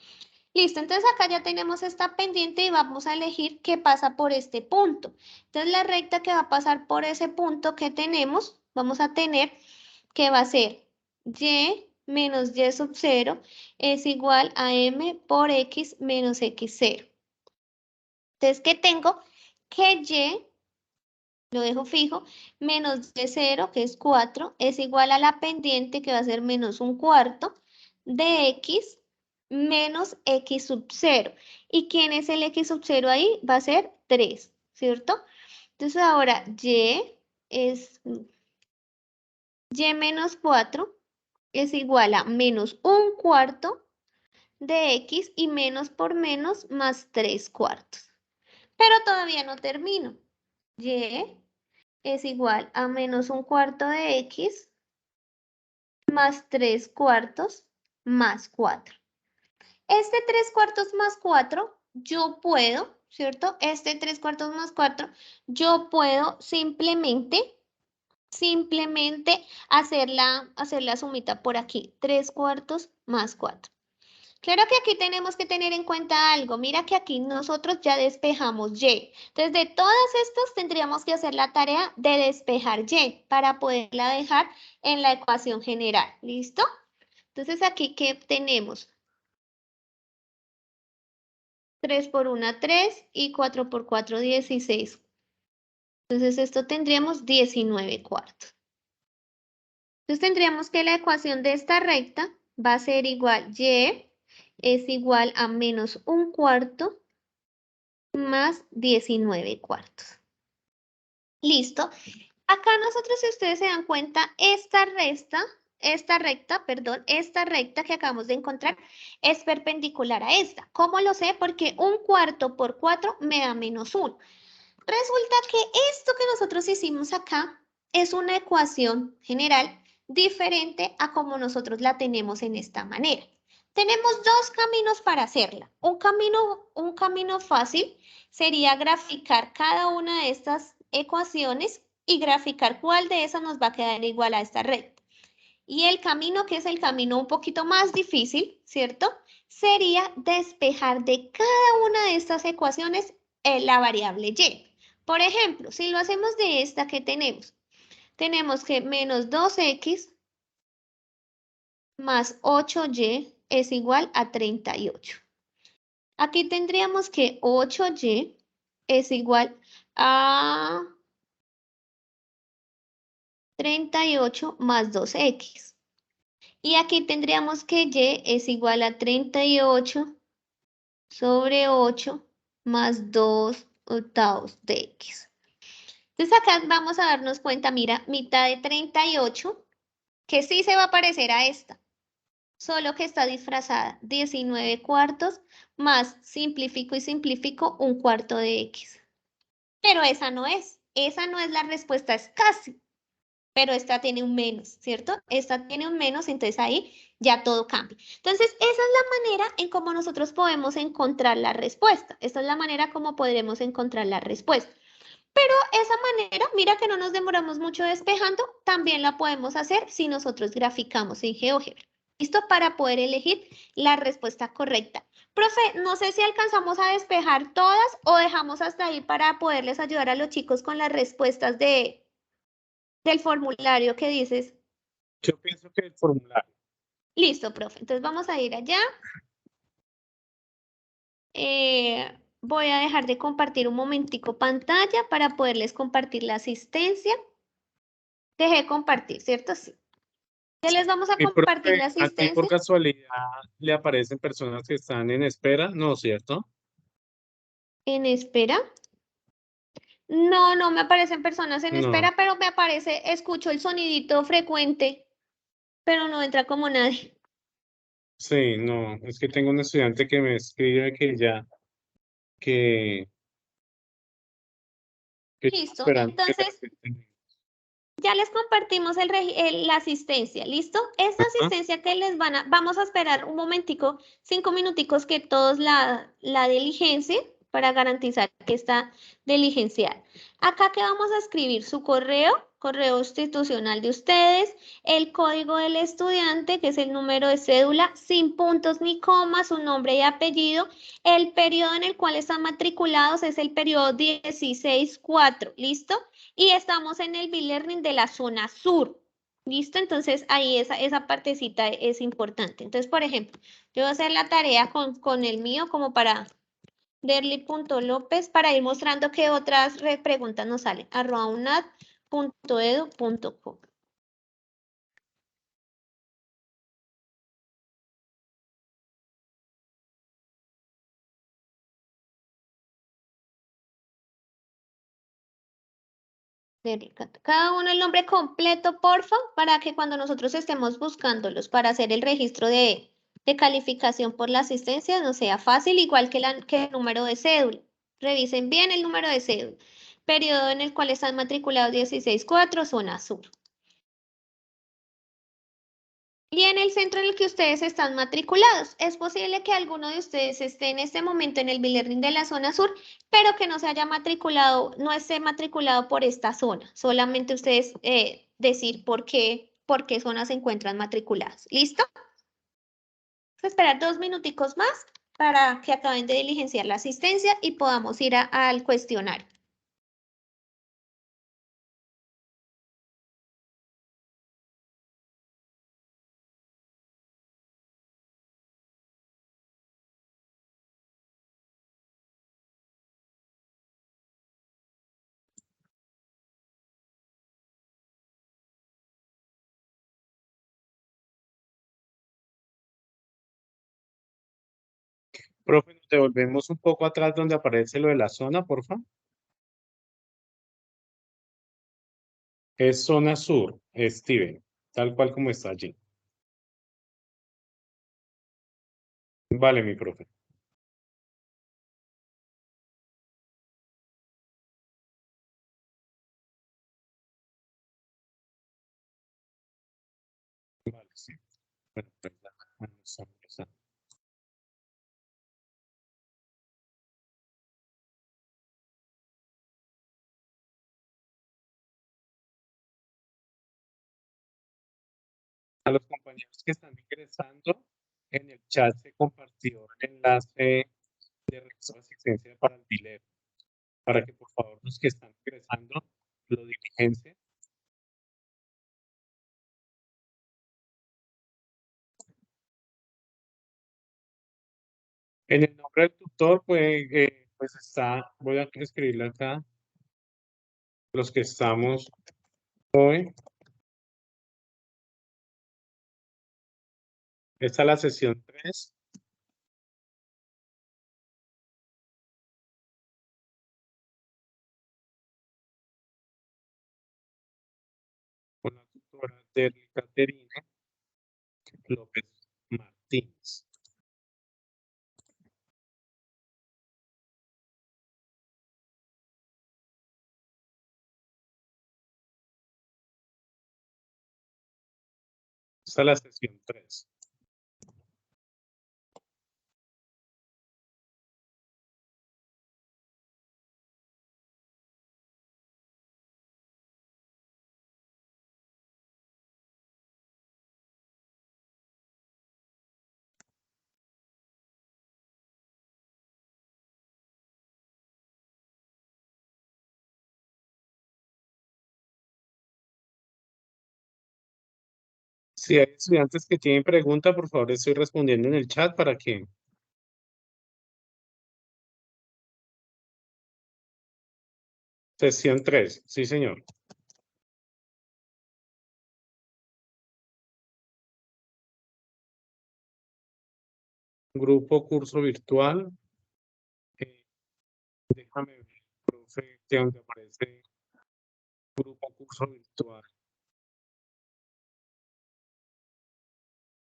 Listo, entonces acá ya tenemos esta pendiente y vamos a elegir qué pasa por este punto. Entonces la recta que va a pasar por ese punto que tenemos, vamos a tener que va a ser y menos y sub 0 es igual a m por x menos x0. Entonces, ¿qué tengo? Que y, lo dejo fijo, menos y0, que es 4, es igual a la pendiente, que va a ser menos 1/4, de x menos x sub 0. ¿Y quién es el x sub 0 ahí? Va a ser 3, ¿cierto? Entonces, ahora y es y menos 4 es igual a menos 1/4 de x y menos por menos más 3/4. Pero todavía no termino. Y es igual a menos 1/4 de x más 3/4 más 4. Este 3/4 más 4, yo puedo, ¿cierto? Este 3/4 más 4, yo puedo simplemente hacer la sumita por aquí. 3/4 más 4. Claro que aquí tenemos que tener en cuenta algo. Mira que aquí nosotros ya despejamos y. Entonces, de todas estas tendríamos que hacer la tarea de despejar y para poderla dejar en la ecuación general. ¿Listo? Entonces, aquí, ¿qué tenemos? 3 por 1, 3 y 4 por 4, 16. Entonces esto tendríamos 19 cuartos. Entonces tendríamos que la ecuación de esta recta va a ser igual, y es igual a menos un cuarto más 19 cuartos. Listo. Acá nosotros, si ustedes se dan cuenta, esta recta que acabamos de encontrar es perpendicular a esta. ¿Cómo lo sé? Porque un cuarto por 4 me da menos 1. Resulta que esto que nosotros hicimos acá es una ecuación general diferente a como nosotros la tenemos en esta manera. Tenemos dos caminos para hacerla. Un camino fácil sería graficar cada una de estas ecuaciones y graficar cuál de esas nos va a quedar igual a esta recta. Y el camino, que es el camino un poquito más difícil, ¿cierto? Sería despejar de cada una de estas ecuaciones la variable y. Por ejemplo, si lo hacemos de esta que tenemos, tenemos que menos 2x más 8y es igual a 38. Aquí tendríamos que 8y es igual a 38 más 2x. Y aquí tendríamos que y es igual a 38 sobre 8 más 2 octavos de x. Entonces acá vamos a darnos cuenta, mira, mitad de 38, que sí se va a parecer a esta, solo que está disfrazada, 19 cuartos más simplifico y simplifico un cuarto de x. Pero esa no es la respuesta, es casi. Pero esta tiene un menos, ¿cierto? Esta tiene un menos, entonces ahí ya todo cambia. Entonces, esa es la manera en cómo nosotros podemos encontrar la respuesta. Esta es la manera como podremos encontrar la respuesta. Pero esa manera, mira que no nos demoramos mucho despejando, también la podemos hacer si nosotros graficamos en GeoGebra. ¿Listo? Para poder elegir la respuesta correcta. Profe, no sé si alcanzamos a despejar todas o dejamos hasta ahí para poderles ayudar a los chicos con las respuestas del formulario que dices. Yo pienso que el formulario. Listo, profe. Entonces vamos a ir allá. Voy a dejar de compartir un momentico pantalla para poderles compartir la asistencia. Dejé de compartir, ¿cierto? Sí. Ya les vamos a Y compartir la profe, ¿a ti por asistencia casualidad le aparecen personas que están en espera? No, ¿cierto? en espera. No, no me aparecen personas en No. espera, pero me aparece, escucho el sonidito frecuente, pero no entra como nadie. Sí, no. Es que tengo un estudiante que me escribe que, que está Listo. esperando que le Entonces, acepten. ya les compartimos la asistencia, ¿listo? Esta Ajá. asistencia que vamos a esperar un momentico, 5 minuticos que todos la diligencien para garantizar que está diligenciada. Acá que vamos a escribir su correo institucional de ustedes, el código del estudiante, que es el número de cédula, sin puntos ni comas, su nombre y apellido, el periodo en el cual están matriculados es el periodo 16-4, ¿listo? Y estamos en el B-Learning de la zona sur. ¿Listo? Entonces ahí esa partecita es importante. Entonces, por ejemplo, yo voy a hacer la tarea con el mío como para derly.lopez para ir mostrando qué otras preguntas nos salen. @unad.edu.co. Cada uno el nombre completo, porfa, para que cuando nosotros estemos buscándolos para hacer el registro de calificación por la asistencia nos sea fácil, igual que el número de cédula. Revisen bien el número de cédula. Periodo en el cual están matriculados 16-4, zona sur. Y en el centro en el que ustedes están matriculados. Es posible que alguno de ustedes esté en este momento en el B-Learning de la zona sur, pero que no se haya matriculado, no esté matriculado por esta zona. Solamente ustedes decir por qué zonas se encuentran matriculadas. ¿Listo? Vamos a esperar 2 minuticos más para que acaben de diligenciar la asistencia y podamos ir al cuestionario. Profe, nos devolvemos un poco atrás donde aparece lo de la zona, por favor. Es zona sur, Steven, tal cual como está allí. Vale, mi profe. Vale, sí. Bueno, pues, vamos a- A los compañeros que están ingresando, en el chat se compartió el enlace de registro de asistencia para el dealer, para que por favor los que están ingresando lo diligencien. En el nombre del tutor, pues está, voy a escribirle acá, los que estamos hoy. Esta es la sesión 3 con la tutora de Caterina López Martínez. Esta es la sesión 3. Si hay estudiantes que tienen pregunta, por favor, estoy respondiendo en el chat para que. Sesión 3, sí, señor. Grupo curso virtual. eh, déjame ver, profe, que donde aparece grupo curso virtual.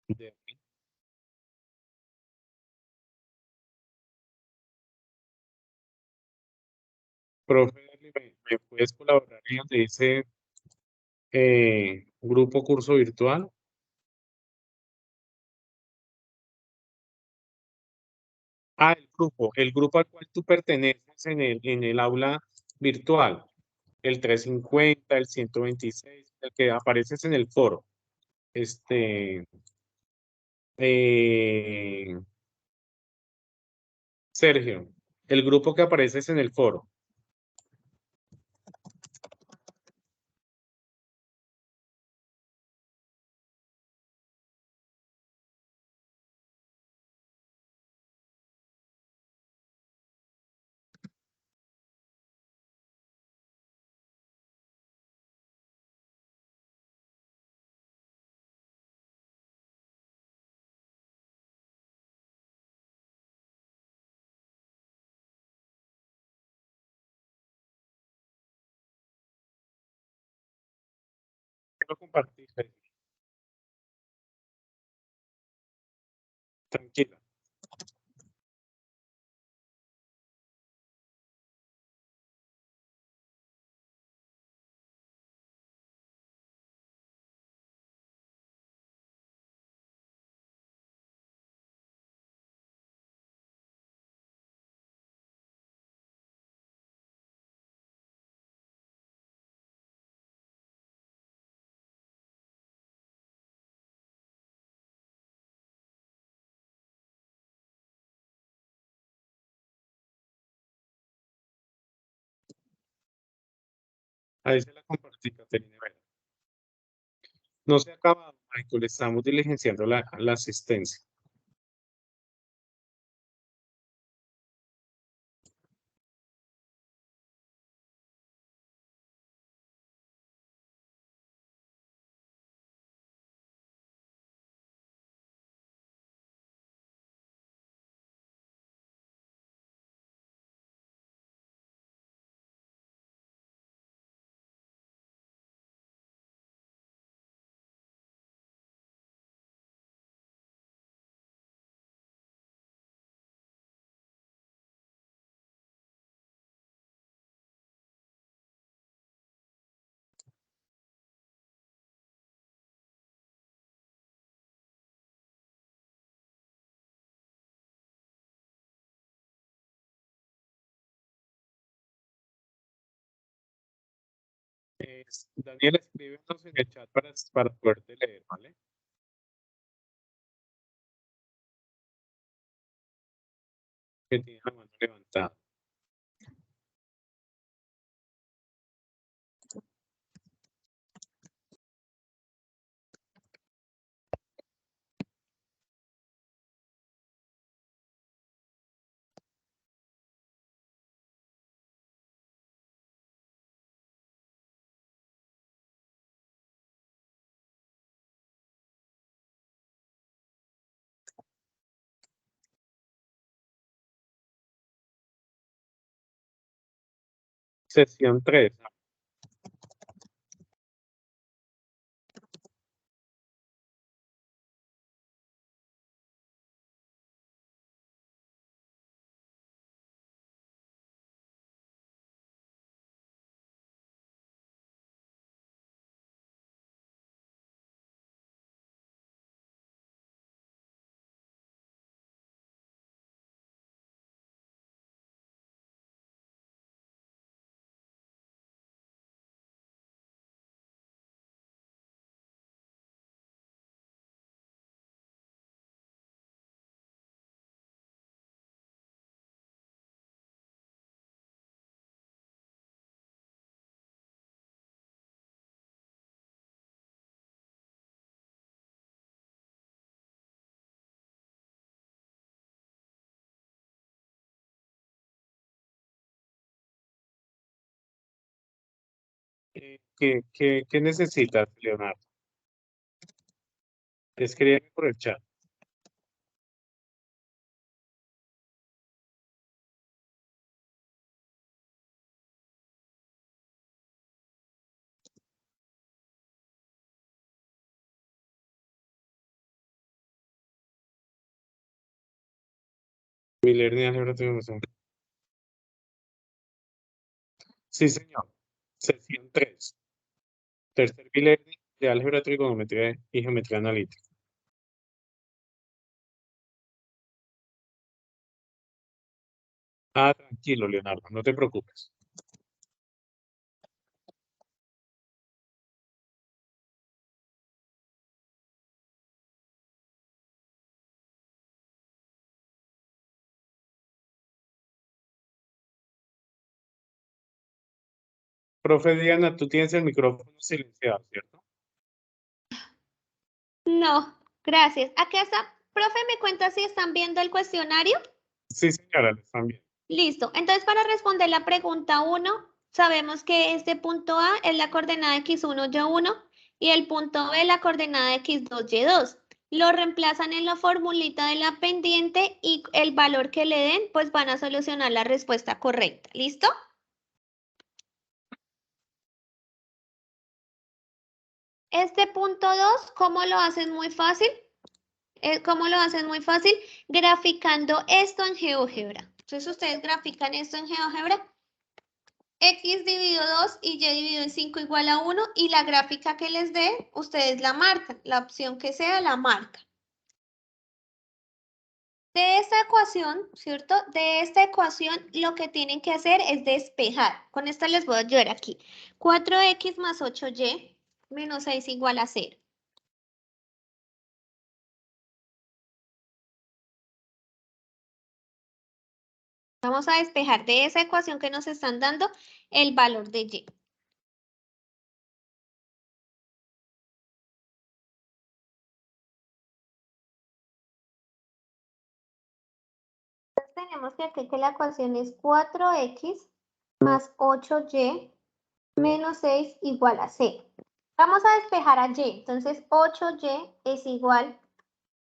De, profe, ¿me puedes colaborar en donde dice grupo curso virtual? Ah, el grupo al cual tú perteneces en el aula virtual, el 350, el 126, el que apareces en el foro. Este, eh, Sergio, el grupo que apareces en el foro. Quiero compartir, tranquila. Ahí se la compartí, Caterina. Vera. No se ha acabado, Michael, estamos diligenciando la asistencia. Daniel, escríbenos en el chat para poderte leer, ¿vale? Que tiene la mano levantada. Sesión 3. ¿Qué necesitas, Leonardo? Escríbeme por el chat. Miller de álgebra trigonométrica. Sí, señor. Sesión 3. Tercer Miller de álgebra trigonometría y geometría analítica. Ah, tranquilo, Leonardo, no te preocupes. Profe Diana, tú tienes el micrófono silenciado, ¿cierto? No, gracias. Aquí está. Profe, ¿me cuenta si están viendo el cuestionario? Sí, señora, lo están viendo. Listo. Entonces, para responder la pregunta 1, sabemos que este punto A es la coordenada x1, y1 y el punto B la coordenada x2, y2. Lo reemplazan en la formulita de la pendiente y el valor que le den, pues van a solucionar la respuesta correcta. ¿Listo? Este punto 2, ¿cómo lo hacen muy fácil? ¿Cómo lo hacen muy fácil? Graficando esto en GeoGebra. Entonces, ustedes grafican esto en GeoGebra. X dividido 2 y Y dividido en 5 igual a 1 y la gráfica que les dé, ustedes la marcan. La opción que sea, la marca. De esta ecuación, ¿cierto? De esta ecuación lo que tienen que hacer es despejar. Con esta les voy a ayudar aquí. 4x más 8y menos 6 igual a 0. Vamos a despejar de esa ecuación que nos están dando el valor de y. Entonces tenemos que aquí que la ecuación es 4x más 8y menos 6 igual a 0. Vamos a despejar a y. Entonces 8y es igual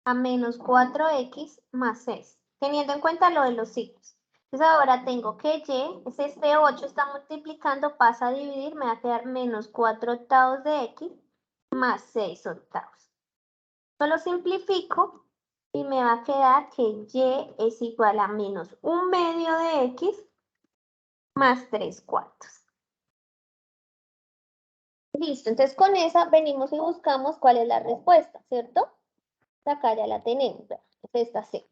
a menos 4x más 6, teniendo en cuenta lo de los signos. Entonces ahora tengo que y, es este 8, está multiplicando, pasa a dividir, me va a quedar menos 4 octavos de x más 6 octavos. Solo simplifico y me va a quedar que y es igual a menos 1/2 de x más 3/4. Listo, entonces con esa venimos y buscamos cuál es la respuesta, ¿cierto? Acá ya la tenemos, es esta C.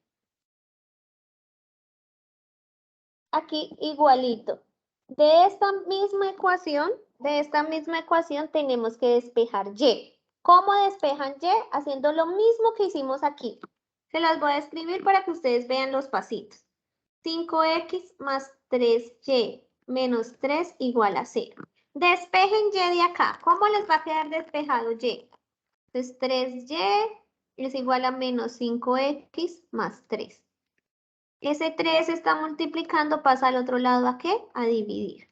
Aquí igualito. De esta misma ecuación De esta misma ecuación tenemos que despejar y. ¿Cómo despejan y? Haciendo lo mismo que hicimos aquí. Se las voy a escribir para que ustedes vean los pasitos. 5x más 3y menos 3 igual a 0. Despejen y de acá. ¿Cómo les va a quedar despejado y? Entonces 3y es igual a menos 5x más 3. Ese 3 está multiplicando, pasa al otro lado ¿a qué? A dividir.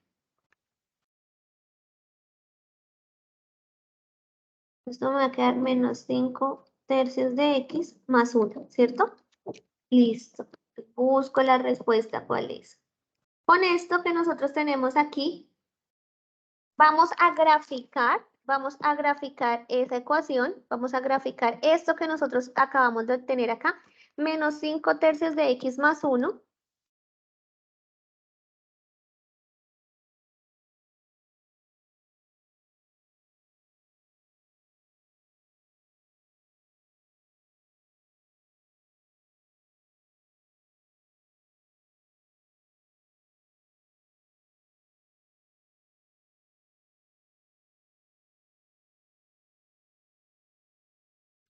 Esto me va a quedar menos 5 tercios de x más 1, ¿cierto? Listo. Busco la respuesta, ¿cuál es? Con esto que nosotros tenemos aquí, vamos a graficar esa ecuación, vamos a graficar esto que nosotros acabamos de obtener acá, menos 5 tercios de x más 1.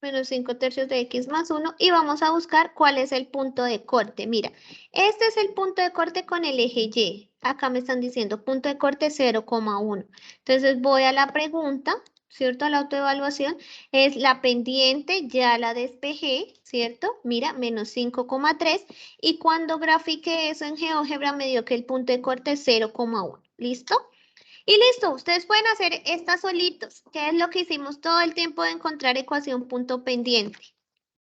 Menos 5 tercios de x más 1 y vamos a buscar cuál es el punto de corte. Mira, este es el punto de corte con el eje Y. Acá me están diciendo punto de corte 0,1. Entonces voy a la pregunta, ¿cierto? A la autoevaluación. Es la pendiente, ya la despejé, ¿cierto? Mira, menos 5,3. Y cuando grafique eso en GeoGebra me dio que el punto de corte es 0,1. ¿Listo? Y listo, ustedes pueden hacer estas solitos, que es lo que hicimos todo el tiempo de encontrar ecuación punto pendiente.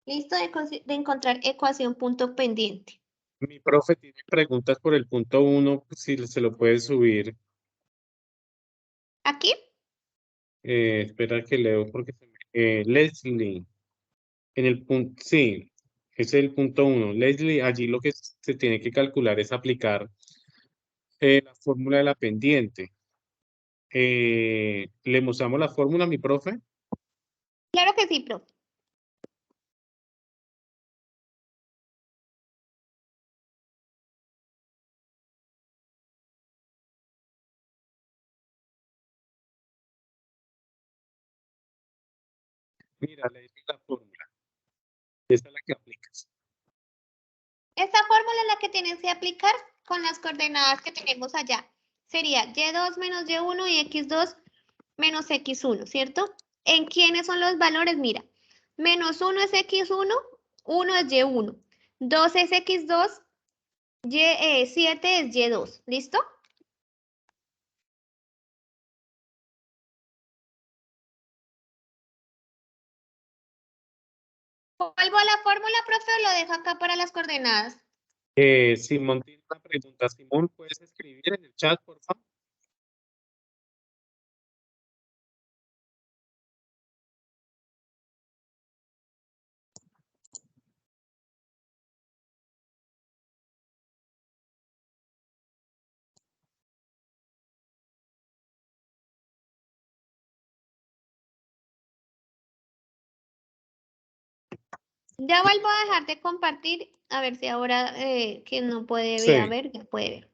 Listo, de encontrar ecuación punto pendiente. Mi profe tiene preguntas por el punto 1, si se lo puede subir. ¿Aquí? Espera que leo porque Leslie, en el punto, sí, ese es el punto 1. Leslie, allí lo que se tiene que calcular es aplicar la fórmula de la pendiente. ¿Le mostramos la fórmula, mi profe? Claro que sí, profe. Mira, Leslie, la fórmula. Esa es la que aplicas. Esta fórmula es la que tienes que aplicar con las coordenadas que tenemos allá. Sería y2 menos y1 y x2 menos x1, ¿cierto? ¿En quiénes son los valores? Mira, menos 1 es x1, 1 es y1, 2 es x2, 7 es y2, ¿listo? ¿Vuelvo a la fórmula, profe, o lo dejo acá para las coordenadas? Simón tiene una pregunta. Simón, ¿puedes escribir en el chat, por favor? Ya vuelvo a dejar de compartir, a ver si ahora quien no puede Sí, ver, ya puede ver.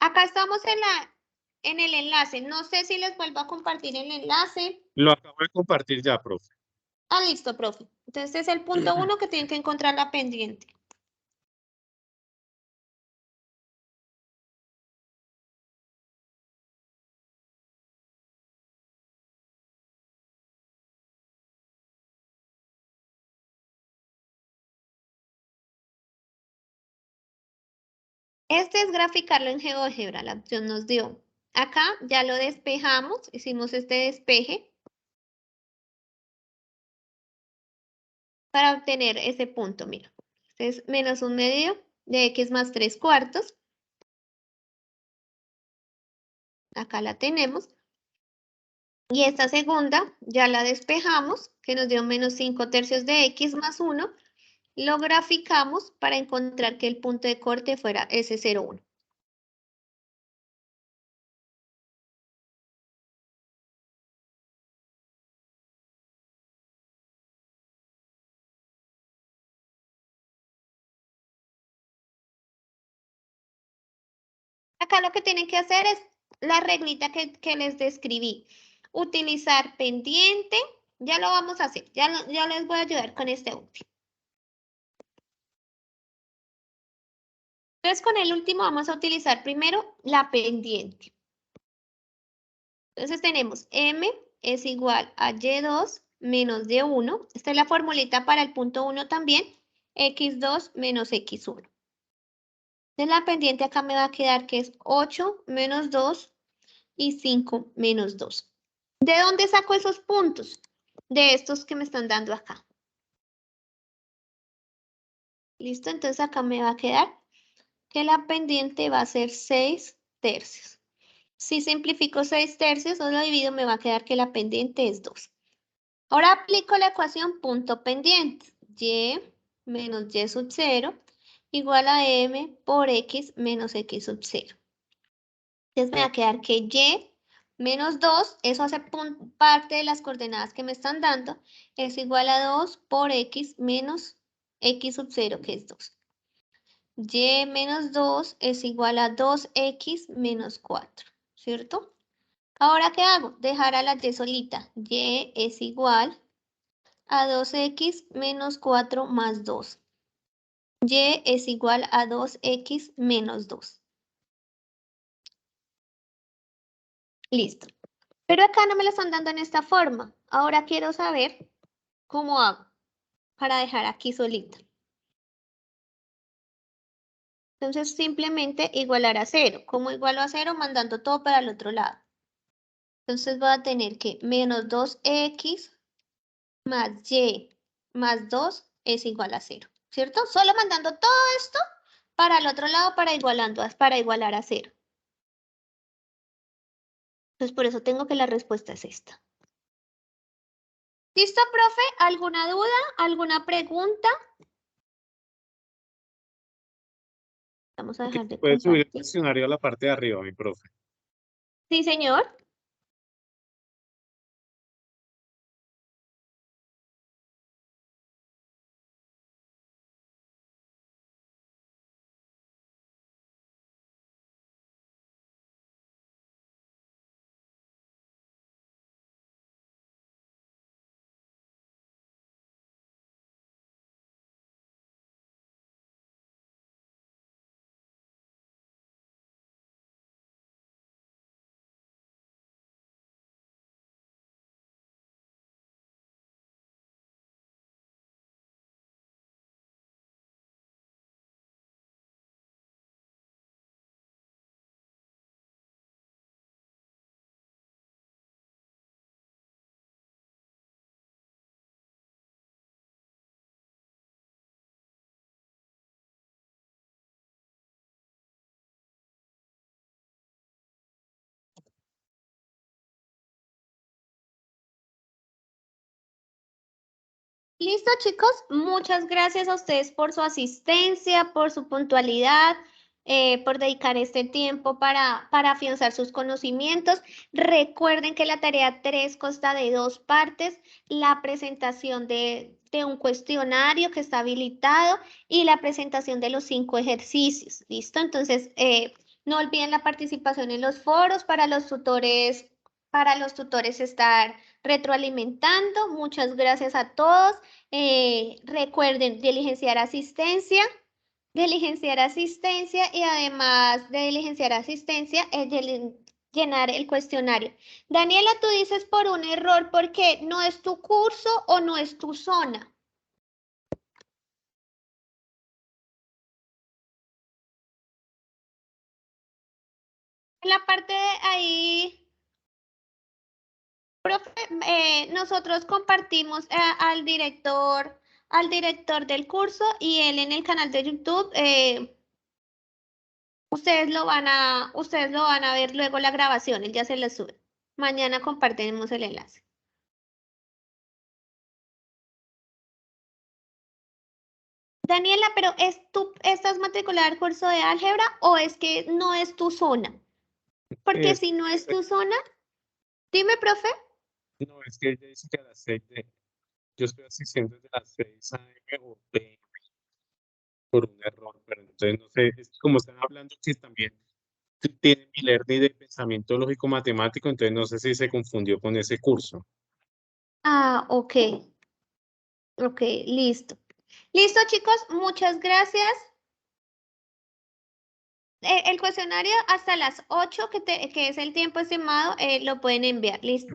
Acá estamos en el enlace, no sé si les vuelvo a compartir el enlace. lo acabo de compartir ya, profe. Ah, listo, profe. Entonces este es el punto 1 que tienen que encontrar la pendiente. Este es graficarlo en GeoGebra, la opción nos dio. Acá ya lo despejamos, hicimos este despeje para obtener ese punto, mira. Este es menos 1/2 de x más 3/4. Acá la tenemos. Y esta segunda ya la despejamos, que nos dio menos 5 tercios de x más 1. Lo graficamos para encontrar que el punto de corte fuera S01. Acá lo que tienen que hacer es la reglita que les describí. Utilizar pendiente, ya lo vamos a hacer, ya les voy a ayudar con este último. Entonces, con el último vamos a utilizar primero la pendiente. Entonces tenemos M es igual a Y2 menos Y1. Esta es la formulita para el punto 1 también. X2 menos X1. Entonces la pendiente acá me va a quedar que es 8 menos 2 y 5 menos 2. ¿De dónde saco esos puntos? De estos que me están dando acá. ¿Listo? Entonces acá me va a quedar que la pendiente va a ser 6 tercios. Si simplifico 6 tercios o lo divido, me va a quedar que la pendiente es 2. Ahora aplico la ecuación punto pendiente. Y menos Y sub 0 igual a M por X menos X sub 0. Entonces me va a quedar que Y menos 2, eso hace parte de las coordenadas que me están dando, es igual a 2 por X menos X sub 0, que es 2. Y menos 2 es igual a 2X menos 4, ¿cierto? Ahora, ¿qué hago? Dejar a la Y solita. Y es igual a 2X menos 4 más 2. Y es igual a 2X menos 2. Listo. Pero acá no me lo están dando en esta forma. Ahora quiero saber cómo hago para dejar aquí solita. Entonces simplemente igualar a 0. ¿Cómo igualo a 0? Mandando todo para el otro lado. Entonces voy a tener que menos 2X más Y más 2 es igual a 0. ¿Cierto? Solo mandando todo esto para el otro lado para igualar a 0. Entonces por eso tengo que la respuesta es esta. ¿Listo, profe? ¿Alguna duda? ¿Alguna pregunta? Vamos a dejar de Puede subir el compartir. cuestionario a la parte de arriba, mi profe. Sí, señor. Listo, chicos. Muchas gracias a ustedes por su asistencia, por su puntualidad, por dedicar este tiempo para afianzar sus conocimientos. Recuerden que la tarea 3 consta de 2 partes, la presentación de un cuestionario que está habilitado y la presentación de los 5 ejercicios. ¿Listo? Entonces, no olviden la participación en los foros para los tutores estar retroalimentando. Muchas gracias a todos. Recuerden diligenciar asistencia y además de diligenciar asistencia, llenar el cuestionario. Daniela, tú dices por un error porque no es tu curso o no es tu zona. En la parte de ahí, profe, nosotros compartimos al director del curso y él en el canal de YouTube. Ustedes lo van a ver luego la grabación, él ya se la sube. Mañana compartiremos el enlace. Daniela, pero ¿estás matriculada al curso de álgebra o es que no es tu zona? Porque Es- si no es tu zona, dime, profe. no, es que ella dice que a las 6 yo estoy asistiendo desde las 6 a.m. o p.m. por un error, pero entonces no sé, es como están hablando que también tiene mi learning de pensamiento lógico matemático, entonces no sé si se confundió con ese curso. Ah, ok. Ok, listo. Listo, chicos, muchas gracias. El cuestionario hasta las 8, que es el tiempo estimado, lo pueden enviar. ¿Listo?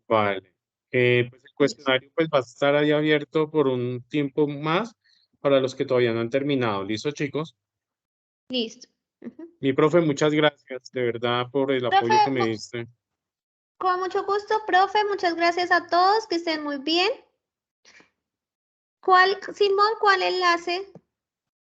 Vale. Pues el Listo. cuestionario pues va a estar ahí abierto por un tiempo más para los que todavía no han terminado. ¿Listo, chicos? Listo. Ujú. Mi profe, muchas gracias de verdad por el Profe, apoyo que me diste. con mucho gusto, profe, muchas gracias a todos, que estén muy bien. Simón, cuál enlace?